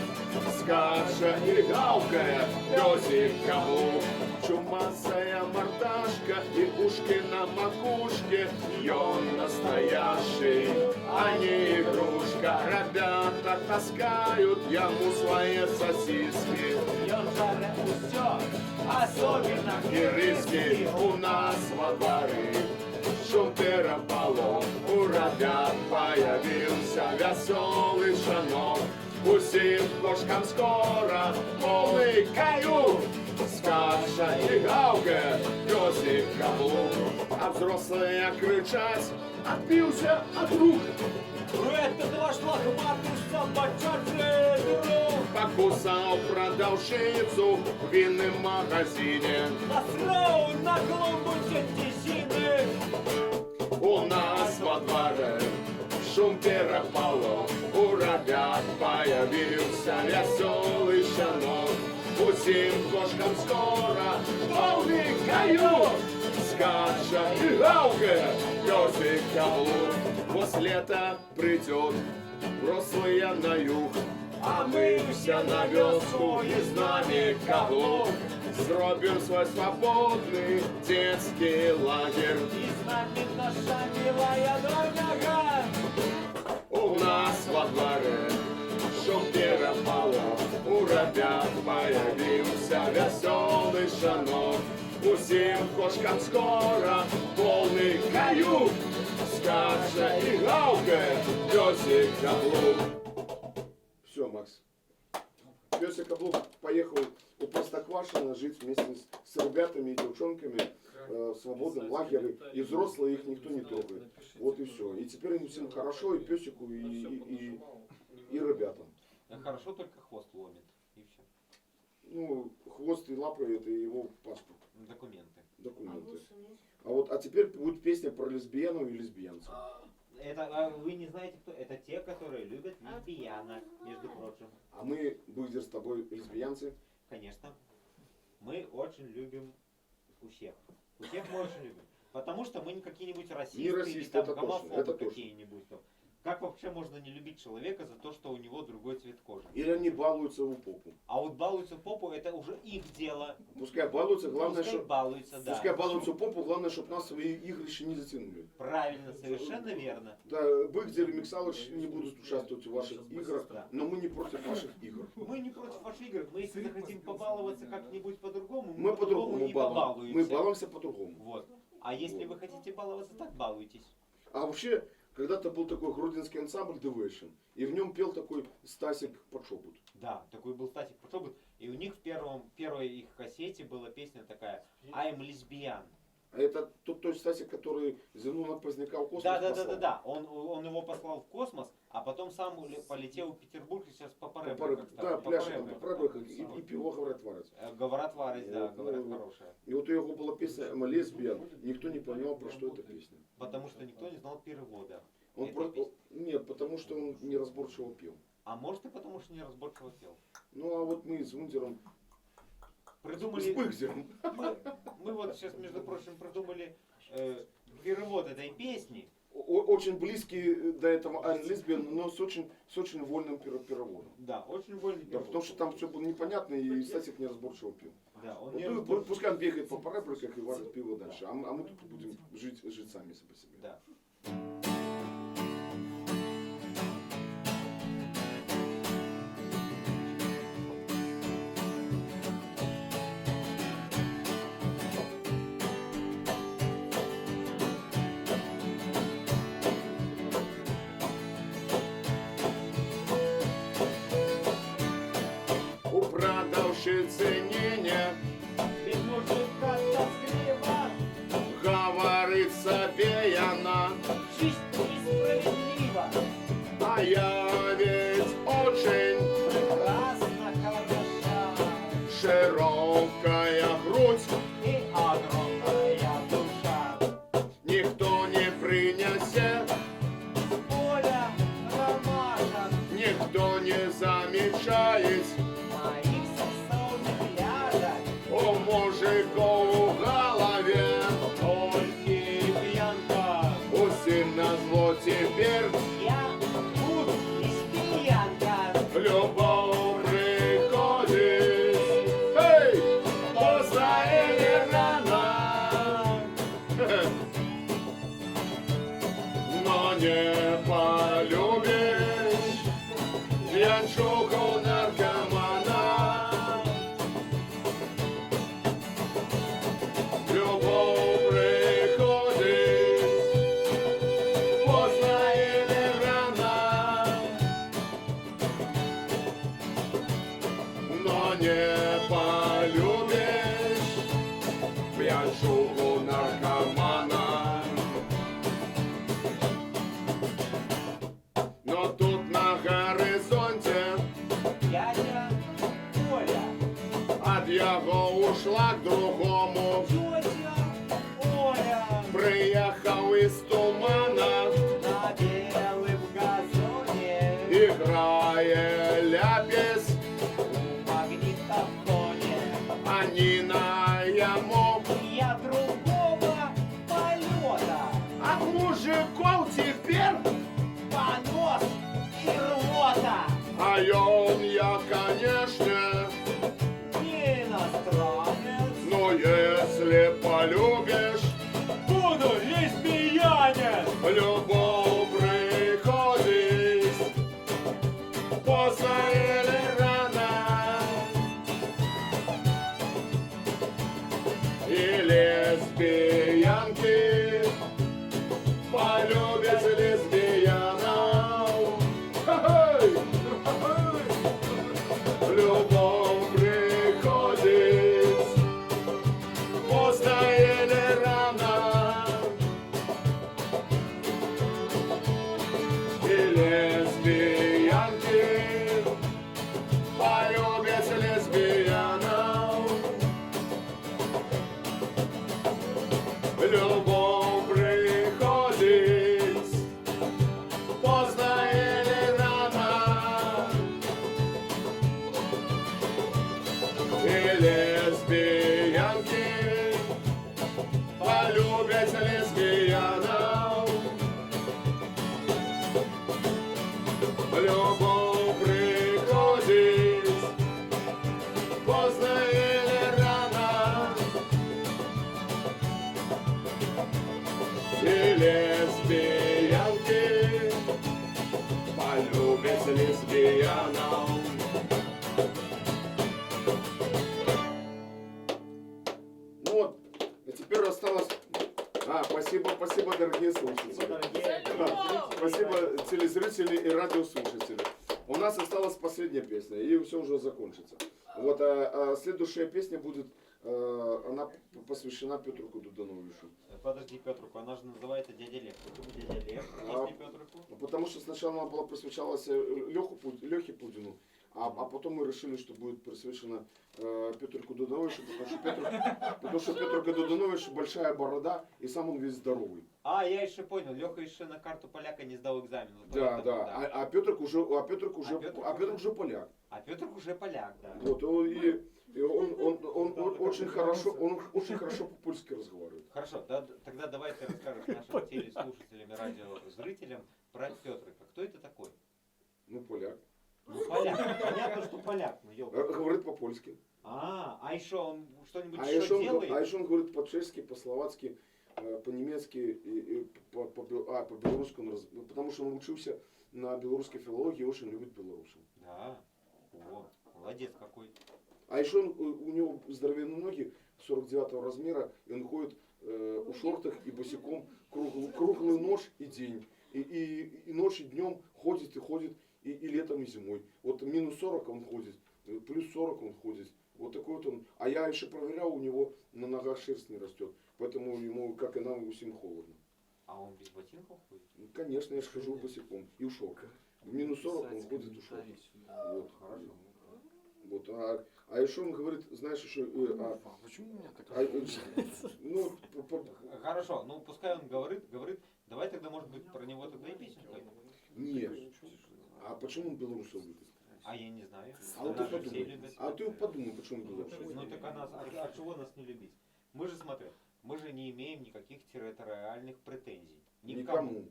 Speaker 3: скача и гавкая песик Каблук. Чумасая мордашка и ушки на макушке, и он настоящий, а не игрушка. Ребята таскают ему свои сосиски,
Speaker 6: И он жарит все, особенно
Speaker 3: и риски. У нас во дворе шум переполох, у ребят появился веселый щенок. Усім кошкам скоро полный каюк, скача и гавкая песик Каблук. А взрослые кричать: отбился от рук.
Speaker 6: Это два шлагбаума, собачачий друг.
Speaker 3: Покусал продавщицу в винном магазине.
Speaker 6: Насрал на клумбу тети Зины.
Speaker 3: У нас во дворе шум переполох, у ребят появился веселый щенок. Усім кошкам скоро полный каюк, скача и гавкая песик Каблук. После лета придет взрослые на юг, а мы все на вёску и с нами Каблук. Зробим свой свободный детский лагерь.
Speaker 6: И с нами наша милая дорога.
Speaker 3: У нас во дворе шум переполох, у ребят появился веселый щенок. Усім кошкам скоро полный каюк, скача и гавкая песик Каблук. Все, Макс. Песик Каблук поехал у Простоквашино жить вместе с ребятами и девчонками в свободном лагере. И взрослые их никто не трогает. Вот и все. И теперь им всем хорошо, и песику, и ребятам.
Speaker 6: Хорошо, только хвост ломит. И все.
Speaker 3: Ну, хвост и лапы — это его паспорт.
Speaker 6: Документы.
Speaker 3: А теперь будет песня про лесбиянов и лесбиянцев.
Speaker 6: Это вы не знаете, кто? Это те, которые любят лесбиянок, между прочим.
Speaker 3: А мы будем с тобой лесбиянцы.
Speaker 6: Конечно. Мы очень любим всех. Всех мы очень любим. Потому что мы не какие-нибудь расисты,
Speaker 3: Не расисты,
Speaker 6: или там
Speaker 3: это точно,
Speaker 6: гомофобы
Speaker 3: это точно.
Speaker 6: какие-нибудь. Как вообще можно не любить человека за то, что у него другой цвет кожи?
Speaker 3: Или они балуются в попу.
Speaker 6: А вот балуются в попу, это уже их дело.
Speaker 3: Пускай балуются, главное,
Speaker 6: Пускай
Speaker 3: что...
Speaker 6: балуются, да.
Speaker 3: Пускай балуются в попу, главное, чтобы нас свои игры еще не затянули.
Speaker 6: Правильно, совершенно верно.
Speaker 3: Да, Быгдер и Миксалыч не будут участвовать в ваших играх,
Speaker 6: Да.
Speaker 3: но мы не против ваших игр.
Speaker 6: Мы не против ваших игр, мы если захотим побаловаться как-нибудь по-другому,
Speaker 3: Мы
Speaker 6: по-другому
Speaker 3: по-другому
Speaker 6: и
Speaker 3: балуем. Мы
Speaker 6: побалуемся.
Speaker 3: балуемся по-другому.
Speaker 6: Вот. А если вы хотите баловаться, так балуйтесь.
Speaker 3: А вообще, когда-то был такой гродненский ансамбль Devotion, и в нем пел такой Стасик Подшобут.
Speaker 6: Да, такой был Стасик Подшобут, и у них в первой их кассете была песня такая «I'm lesbian».
Speaker 3: А это тот Стасик, который Зенона Поздняка в космос послал?
Speaker 6: Да. Он его послал в космос, а потом сам полетел в Петербург и сейчас по Паребру.
Speaker 3: Да, пляшет там по Паребру, и пиво говорят варить.
Speaker 6: Говорят варить, да,
Speaker 3: Вот,
Speaker 6: говорят
Speaker 3: ну,
Speaker 6: хорошее.
Speaker 3: И вот у него была песня «I'm lesbian», никто не понимал, про что эта песня.
Speaker 6: Потому что никто не знал перевода.
Speaker 3: Он
Speaker 6: этой
Speaker 3: просто...
Speaker 6: песни.
Speaker 3: Нет, потому что он неразборчиво пел.
Speaker 6: А может и потому что неразборчиво пел.
Speaker 3: Ну а вот мы с Вундером, с
Speaker 6: Придумали...
Speaker 3: Быгдером,
Speaker 6: Мы вот сейчас, между прочим, придумали перевод этой песни.
Speaker 3: очень близкий до этого I'm lesbian, но с очень вольным переводом.
Speaker 6: Да, очень больно.
Speaker 3: Да, потому что там все было непонятно, и Стасик неразборчиво пел.
Speaker 6: Да, он
Speaker 3: Вот,
Speaker 6: не
Speaker 3: ну,
Speaker 6: разборчив.
Speaker 3: пускай он бегает по парабриках и варит пиво дальше, а мы тут будем жить сами по себе.
Speaker 6: Да.
Speaker 3: У продавщицы Нине
Speaker 6: Без мужика тоскливо,
Speaker 3: говорит себе она,
Speaker 6: жизнь несправедлива,
Speaker 3: а я ведь очень
Speaker 6: прекрасно хороша,
Speaker 3: широкая грудь,
Speaker 6: и огромная душа.
Speaker 3: никто не принесет,
Speaker 6: Поля ромашек,
Speaker 3: никто не замечает,
Speaker 6: моих сосудов ляжек,
Speaker 3: у мужиков в голове,
Speaker 6: только пьянка.
Speaker 3: усиль на зло теперь,
Speaker 6: Я буду лесбиянка.
Speaker 3: любовь приходит, эй, поздно или рано, но не полюбишь пьянчуку наркомана. Любовь приходит, поздно или рано, но не полюбишь пьянчуку наркомана. Но тут на горизонте
Speaker 6: Дядя Коля,
Speaker 3: от его ушла к другому.
Speaker 6: тетя Оля,
Speaker 3: Приехал из тумана,
Speaker 6: на белым газоне,
Speaker 3: играя ляпис,
Speaker 6: в магнитофоне.
Speaker 3: а Нина ему
Speaker 6: Я другого полета,
Speaker 3: от мужиков теперь,
Speaker 6: понос и рвота.
Speaker 3: а он я, конечно,
Speaker 6: Не иностранец,
Speaker 3: но если полюбишь,
Speaker 6: буду лесбиянец.
Speaker 3: любовь приходит, поздно или рано, и лесбиянки полюбят лесбиянов. Ха-хей! Любовь приходит, поздно или рано, и лесбиянки полюбят лесбиянов. Любовь приходит, поздно или рано, и лесбиянки полюбят лесбиянов. любовь приходит поздно или рано, и лесбиянки полюбят лесбиянов. Ну вот, а теперь осталось... спасибо, дорогие слушатели. Да, спасибо, телезрители и радиослушатели. У нас осталась последняя песня, и все уже закончится. Вот, а следующая песня будет, она посвящена Петру Кудудановичу.
Speaker 6: Подожди, Петруку, она же называется «Дядя Лев». Почему «Дядя Лев», если Петруку?
Speaker 3: Потому что сначала она была посвящалась Лехе Пудину, а потом мы решили, что будет посвящена Петру Кудудановичу, потому что Петр Кудуданович большая борода, и сам он весь здоровый.
Speaker 6: А, я еще понял, Леха еще на карту поляка не сдал экзамен. Вот
Speaker 3: Да,
Speaker 6: поэтому,
Speaker 3: да. А Петрик уже поляк.
Speaker 6: А Петрик уже поляк, да.
Speaker 3: Вот, и он очень хорошо по-польски разговаривает.
Speaker 6: Хорошо, да, тогда давай ты расскажешь нашим телеслушателям и радиозрителям про Петрика. Кто это такой?
Speaker 3: Ну, поляк.
Speaker 6: Ну, поляк. Понятно, что поляк. Ну, ёлка.
Speaker 3: Говорит по-польски.
Speaker 6: А еще он что-нибудь
Speaker 3: А
Speaker 6: еще делает?
Speaker 3: еще он говорит по-чешски, по-словацки, по-немецки и по-белорусски. Потому что он учился на белорусской филологии и очень любит белорусов.
Speaker 6: Да. О, молодец какой.
Speaker 3: А еще у него здоровенные ноги 49 размера, и он ходит в шортах и босиком круглый ночь и день. И ночью, и днем ходит и ходит, и летом, и зимой. Вот минус 40 он ходит, плюс 40 он ходит. Вот такой вот он. А я еще проверял, у него на ногах шерсть не растет. Поэтому ему, как и нам, всем холодно.
Speaker 6: А он без ботинков ходит?
Speaker 3: Ну, конечно, я же хожу босиком и в шортах. В минус 40 он ходит в шортах. Вот.
Speaker 6: Хорошо.
Speaker 3: Вот, а еще он говорит, знаешь, еще...
Speaker 9: Почему у меня такая...
Speaker 3: Ну,
Speaker 6: Хорошо, ну пускай он говорит, давай тогда, может быть, про него тогда и песню споем.
Speaker 3: нет. А почему он белорусов любит?
Speaker 6: А я не знаю.
Speaker 3: А вот
Speaker 6: Нас
Speaker 3: ты
Speaker 6: же все
Speaker 3: подумай.
Speaker 6: любят.
Speaker 3: А ты подумай, почему он белорусов
Speaker 6: Ну так а чего нас не любить? Мы же, смотри, мы же не имеем никаких территориальных претензий. Никому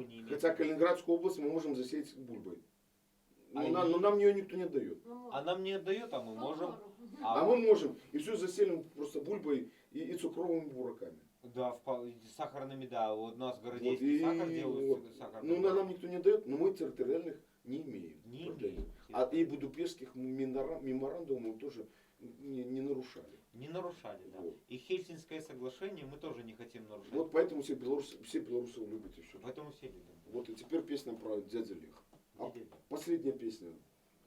Speaker 6: не имеем.
Speaker 3: Хотя Калининградскую область мы можем засеять бульбой.
Speaker 6: А
Speaker 3: Но нам ее никто не отдает.
Speaker 6: А нам не отдает, а мы можем.
Speaker 3: А мы можем. И все заселим просто бульбой и цукровыми бураками.
Speaker 6: Да, сахарными, да. Вот у нас в городе
Speaker 3: Вот,
Speaker 6: есть сахар делают.
Speaker 3: вот.
Speaker 6: Сахарный.
Speaker 3: Ну, нам никто не дает, но мы территориальных не имеем.
Speaker 6: Не
Speaker 3: претензий.
Speaker 6: имеем.
Speaker 3: И будапештских меморандумов тоже не нарушали.
Speaker 6: Не нарушали, да.
Speaker 3: Вот.
Speaker 6: И Хельсинское соглашение мы тоже не хотим нарушать.
Speaker 3: Вот поэтому все белорусы любят и все.
Speaker 6: Поэтому все любим.
Speaker 3: Вот и теперь песня про дядю Леха. А
Speaker 6: Дядя Лех.
Speaker 3: последняя песня.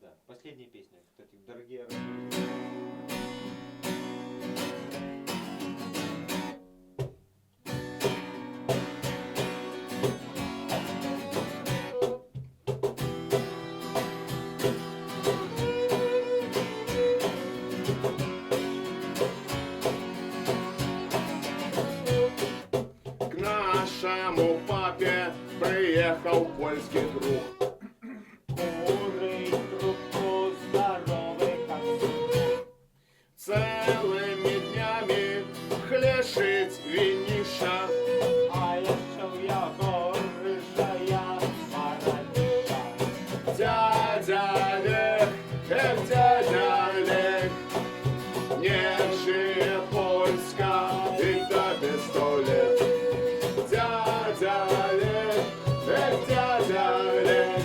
Speaker 6: Да, последняя песня, кстати, дорогие родители.
Speaker 3: К нашему папе приехал польский друг.
Speaker 6: Курый трубку здоровый как суп.
Speaker 3: Целыми днями хлешить виниша.
Speaker 6: А еще я горжая парадиша.
Speaker 3: Дядя Лех, эх, дядя Лех, не жи Польска, и тебе 100 лет. Дядя Лех, эх, дядя Лех,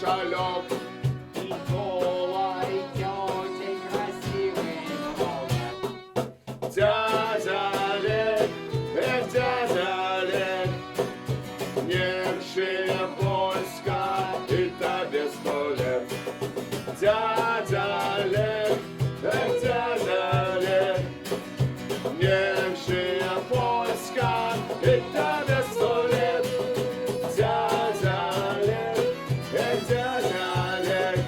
Speaker 3: кошелек.
Speaker 6: И голой тетей красивый голод.
Speaker 3: Дядя Олег, дядя Олег, не Шиповска, и тебе 100 лет. Дядя Олег, дядя Олег, не Шиповска, и тебе 100 лет. Дядя Олег, дядя Олег,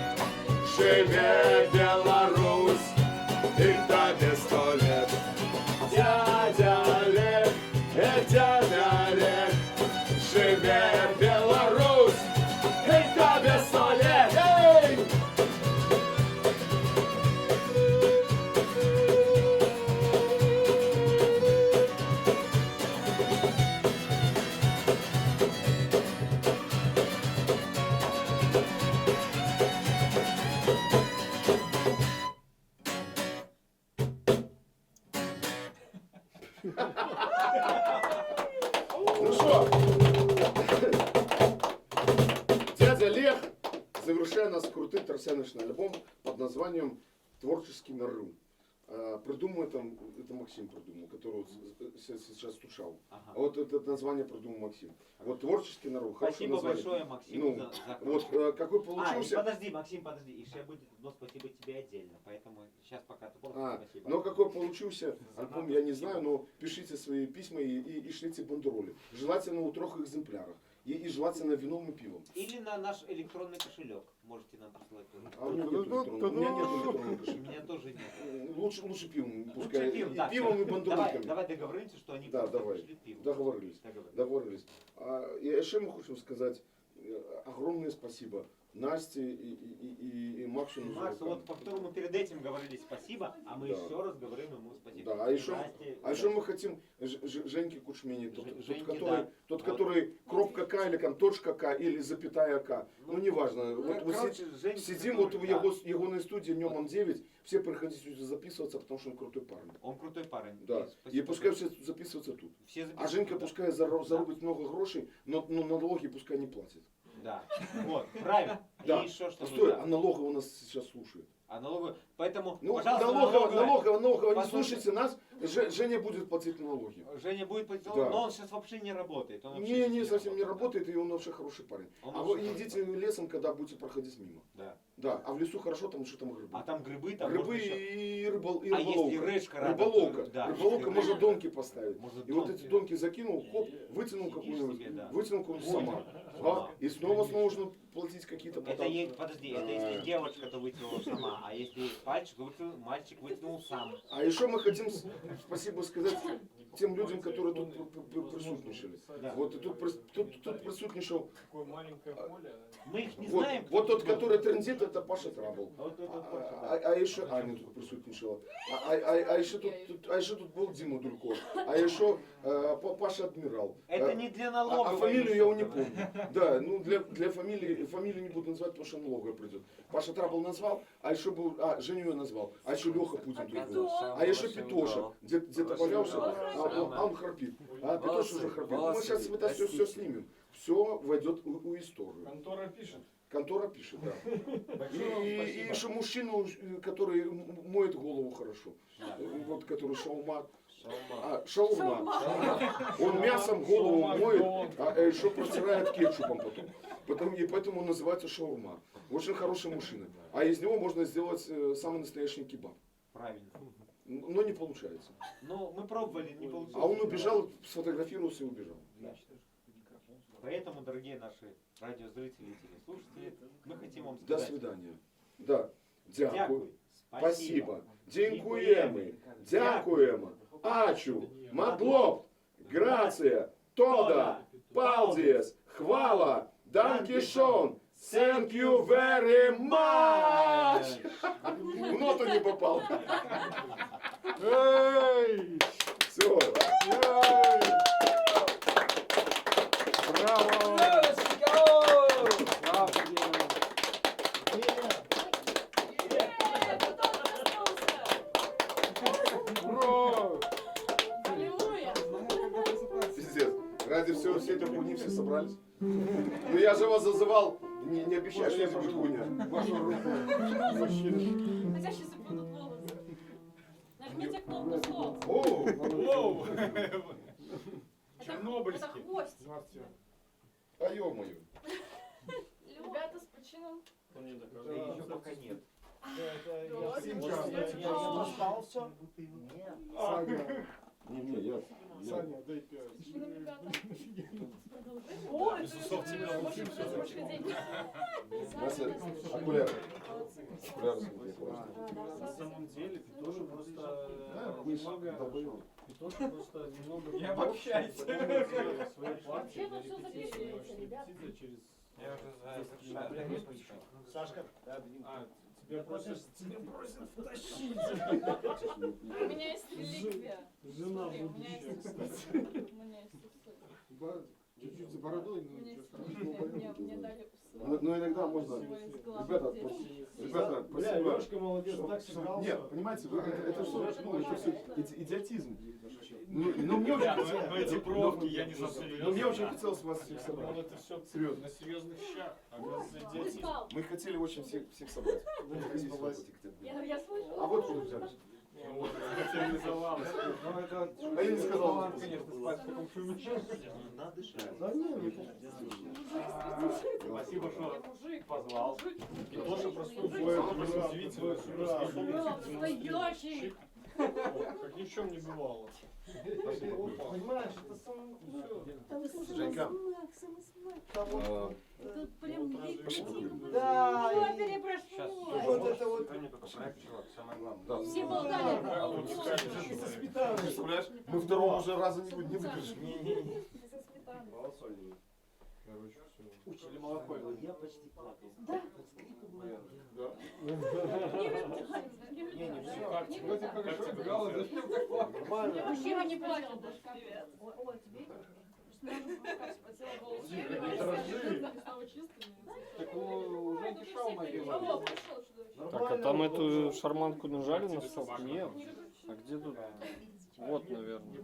Speaker 3: живе Беларусь, и тебе 100 лет. Дядя Олег, дядя Олег, живе Беларусь, и тебе 100 лет. Эй! Ну что, дядя Олег, завершая нас крутый торсяночный альбом под названием «Творческий нарыв». Придумал это Максим придумал, который вот сейчас стучал.
Speaker 6: Ага.
Speaker 3: А вот это название придумал Максим. Вот «Творческий нарыв», хорошее
Speaker 6: Спасибо
Speaker 3: название.
Speaker 6: большое, Максим,
Speaker 3: Ну,
Speaker 6: за
Speaker 3: вот какой получился.
Speaker 6: подожди, Максим, подожди. Еще будет одно спасибо тебе отдельно. Поэтому сейчас пока ты просто спасибо.
Speaker 3: Но какой получился альбом, я не знаю, но пишите свои письма и шлите бандероли. Желательно у 3 экземплярах. И желательно вином и пивом.
Speaker 6: Или на наш электронный кошелек. Можете нам присылать тоже.
Speaker 3: А у меня нет электронного, у меня нет электронного
Speaker 6: У
Speaker 3: кошелька.
Speaker 6: меня тоже нет.
Speaker 3: Лучше пивом,
Speaker 6: Лучше
Speaker 3: пускай.
Speaker 6: пиво,
Speaker 3: И
Speaker 6: да,
Speaker 3: пивом и
Speaker 6: всё.
Speaker 3: бандерольками.
Speaker 6: Давай договоримся, что они
Speaker 3: Да,
Speaker 6: просто
Speaker 3: давай.
Speaker 6: пришлют пиво.
Speaker 3: Договорились. Договорились. И еще мы хотим сказать огромное спасибо Насте и Максу.
Speaker 6: Максу, вот по которому перед этим говорили спасибо, а мы
Speaker 3: Да.
Speaker 6: еще раз говорим ему спасибо.
Speaker 3: Да, а еще,
Speaker 6: Насте,
Speaker 3: мы хотим Женьке Кучмени,
Speaker 6: Женьке,
Speaker 3: тот,
Speaker 6: да.
Speaker 3: который кропка К или там точка К или запятая К. Ну, неважно. Вот
Speaker 6: короче, Женька,
Speaker 3: сидим
Speaker 6: который,
Speaker 3: вот в его студии, Нёман 9, все приходите сюда записываться, потому что он крутой парень.
Speaker 6: Он крутой парень.
Speaker 3: Да.
Speaker 6: И
Speaker 3: И
Speaker 6: спасибо
Speaker 3: пускай
Speaker 6: большое.
Speaker 3: все записываются тут.
Speaker 6: Все
Speaker 3: А
Speaker 6: записывают,
Speaker 3: Женька
Speaker 6: да.
Speaker 3: пускай зарубит много грошей, но налоги пускай не платит.
Speaker 6: Да. Вот, правильно.
Speaker 3: Да.
Speaker 6: И еще что
Speaker 3: Стой, а налоговая у нас сейчас слушает.
Speaker 6: А налоговая. Поэтому,
Speaker 3: Ну,
Speaker 6: пожалуйста,
Speaker 3: налоговая, не
Speaker 6: Послушай.
Speaker 3: слушайте нас, Женя будет платить налоги.
Speaker 6: Женя будет платить,
Speaker 3: Да.
Speaker 6: но он сейчас вообще не работает. Он вообще
Speaker 3: Не,
Speaker 6: сейчас
Speaker 3: совсем не работает, и он вообще хороший парень.
Speaker 6: Он
Speaker 3: А
Speaker 6: вообще
Speaker 3: вы
Speaker 6: хороший
Speaker 3: идите лесом, когда будете проходить мимо.
Speaker 6: Да.
Speaker 3: Да, а в лесу хорошо, потому что там грибы.
Speaker 6: А там грибы, там
Speaker 3: Грибы
Speaker 6: можно еще-
Speaker 3: и
Speaker 6: А
Speaker 3: рыболовка.
Speaker 6: если речка рядом,
Speaker 3: Рыболовка.
Speaker 6: то- да,
Speaker 3: Рыболовка,
Speaker 6: если
Speaker 3: можно
Speaker 6: речка.
Speaker 3: донки поставить.
Speaker 6: Можно
Speaker 3: И вот
Speaker 6: донки.
Speaker 3: эти донки закинул, хоп, вытянул
Speaker 6: Сидишь
Speaker 3: какую-нибудь,
Speaker 6: себе, да.
Speaker 3: вытянул какую-нибудь сама.
Speaker 6: Сама.
Speaker 3: И снова нужно платить какие-то
Speaker 6: Это
Speaker 3: податки.
Speaker 6: есть, подожди, это если девочка, то вытянула сама, а если мальчик вытянул сам.
Speaker 3: А еще мы хотим спасибо сказать тем людям, которые тут присутствовали.
Speaker 6: Да.
Speaker 3: Вот и тут присутствовал.
Speaker 5: Такое маленькое поле.
Speaker 6: Мы их не
Speaker 3: Вот,
Speaker 6: знаем.
Speaker 3: вот
Speaker 6: кто
Speaker 3: тот,
Speaker 6: это был.
Speaker 3: который трендит, это Паша Трабл.
Speaker 6: Вот это точно, да.
Speaker 3: А еще Аня тут присутствовала. А еще тут был Дима Дульков. А еще Паша Адмирал.
Speaker 6: Это не для налоговой.
Speaker 3: А фамилию я его не
Speaker 6: что-то,
Speaker 3: помню. Да, ну для фамилии не буду называть, потому что налоговая придет. Паша Трабл назвал, а еще был, Женю я назвал, а еще Леха Путин тут был. А еще Петоша, где-то валялся, а он храпит. А Петоша уже храпит. Мы сейчас это все снимем. Все войдет в историю.
Speaker 5: Контора пишет.
Speaker 3: Контора пишет, да.
Speaker 5: Большое вам
Speaker 3: И
Speaker 5: спасибо.
Speaker 3: еще мужчину, который моет голову хорошо. Вот который шаурма. Шаурма. Он мясом голову моет, а еще протирает кетчупом потом. И поэтому он называется шаурма. Очень хороший мужчина. А из него можно сделать самый настоящий кебаб.
Speaker 6: Правильно.
Speaker 3: Но не получается.
Speaker 6: Ну, мы пробовали, не получилось.
Speaker 3: А он убежал, сфотографировался и убежал.
Speaker 6: Да. Поэтому, дорогие наши радиозрители и телеслушатели, мы хотим вам
Speaker 3: До
Speaker 6: сказать
Speaker 3: свидания. Да. Дякую.
Speaker 6: дякую,
Speaker 3: Спасибо. Дякуємо. Дякуємо. Ачу. Мадлоб. Грация. Тода. Палдіс. Хвала. Данкішон. Thank you very much. В ноту не попал. Все.
Speaker 5: Браво!
Speaker 1: Аллилуйя!
Speaker 3: Пиздец. Ради всего всей этой хуйни все собрались. Ну я же вас зазывал Не обещай, что я проживу, не.
Speaker 5: Вашу руку, мужчина.
Speaker 1: Хотя сейчас упадут волосы. Нажмите кнопку стоп.
Speaker 2: Воу!
Speaker 1: Это
Speaker 2: Чернобыльский.
Speaker 1: хвост.
Speaker 5: Здравствуйте.
Speaker 3: А ё-моё.
Speaker 1: Ребята, с почином.
Speaker 5: Он не
Speaker 6: Да
Speaker 5: доказал.
Speaker 6: еще пока нет.
Speaker 5: Я
Speaker 4: Устал все?
Speaker 3: Не, я...
Speaker 5: Саня, дай 5.
Speaker 1: С почином, ребята. О, это
Speaker 2: Иисусов тебя
Speaker 1: очень
Speaker 2: научил всё
Speaker 1: хороший день.
Speaker 3: Вася, окуляры. Окуляры смотри, пожалуйста.
Speaker 5: На самом деле, Петоша просто
Speaker 3: вы ж
Speaker 5: немного...
Speaker 3: долбоёб.
Speaker 5: Петоша просто немного...
Speaker 6: Не обобщайте.
Speaker 5: Свои платья
Speaker 1: Вообще
Speaker 5: для
Speaker 1: вы всё
Speaker 5: репетиции,
Speaker 1: записываете,
Speaker 5: ваши
Speaker 1: ребята.
Speaker 5: репетиции через...
Speaker 6: Я уже
Speaker 4: Сашка,
Speaker 5: А, тебя просят втащить.
Speaker 1: У меня есть реликвия.
Speaker 5: Жена
Speaker 1: Смотри, у меня
Speaker 5: будущая,
Speaker 1: есть
Speaker 5: кстати.
Speaker 1: У меня есть усы.
Speaker 5: Чуть-чуть за бородой,
Speaker 1: У
Speaker 5: но
Speaker 1: меня
Speaker 5: ничего
Speaker 1: есть мне дали усы.
Speaker 3: Но иногда можно... Ребята, ребята,
Speaker 5: Бля,
Speaker 3: спасибо.
Speaker 5: Лёшка молодец, так сыграл.
Speaker 3: Нет, понимаете, это все, ну, это все идиотизм. Ну, мне очень
Speaker 2: Бля,
Speaker 3: хотелось...
Speaker 2: ну эти бровки я не засуну.
Speaker 3: Но мне очень хотелось вас всех
Speaker 5: Ну,
Speaker 3: собрать.
Speaker 5: это все
Speaker 3: Серьезно.
Speaker 5: на серьезных щах. Оказывается, идиотизм.
Speaker 1: Искал.
Speaker 3: Мы хотели очень всех собрать. Хотите собрать?
Speaker 1: Я слышала.
Speaker 3: А вот что взяли.
Speaker 2: Ну вот, материализовалось.
Speaker 6: Ну это...
Speaker 3: А я не сказал.
Speaker 6: Ладно, конечно, спать в таком шуме. Надо дышать.
Speaker 5: Да не, ну,
Speaker 2: Спасибо, что
Speaker 1: Я мужик.
Speaker 2: позвал.
Speaker 1: Мужик.
Speaker 5: тоже простую
Speaker 1: Мужик.
Speaker 5: свою
Speaker 1: Мужик.
Speaker 5: удивительную
Speaker 1: Ура, настоящий.
Speaker 5: как ни в чем не бывало.
Speaker 4: Понимаешь, это самое...
Speaker 3: Женька,
Speaker 1: Тут прям летим.
Speaker 4: Да,
Speaker 1: Что
Speaker 4: и-
Speaker 1: перепрошло?
Speaker 4: вот это вот...
Speaker 6: Самое главное.
Speaker 3: да.
Speaker 1: Все болтали.
Speaker 5: Со сметаной.
Speaker 3: Представляешь, мы второго уже раза не выдержим.
Speaker 1: Со сметаной.
Speaker 5: Короче, все.
Speaker 4: Учили молоко, я почти плакал.
Speaker 1: Да.
Speaker 2: Как тебе? Как тебе гала?
Speaker 4: Нормально.
Speaker 1: Мужчина не плачет даже. Ой, тебе? Снова чистыми.
Speaker 5: Так уже дешал
Speaker 1: О,
Speaker 5: мобильный.
Speaker 1: пришел чудовище.
Speaker 9: Так, а там эту шарманку нажали на стоп? Нет. А где тут? Вот, наверное.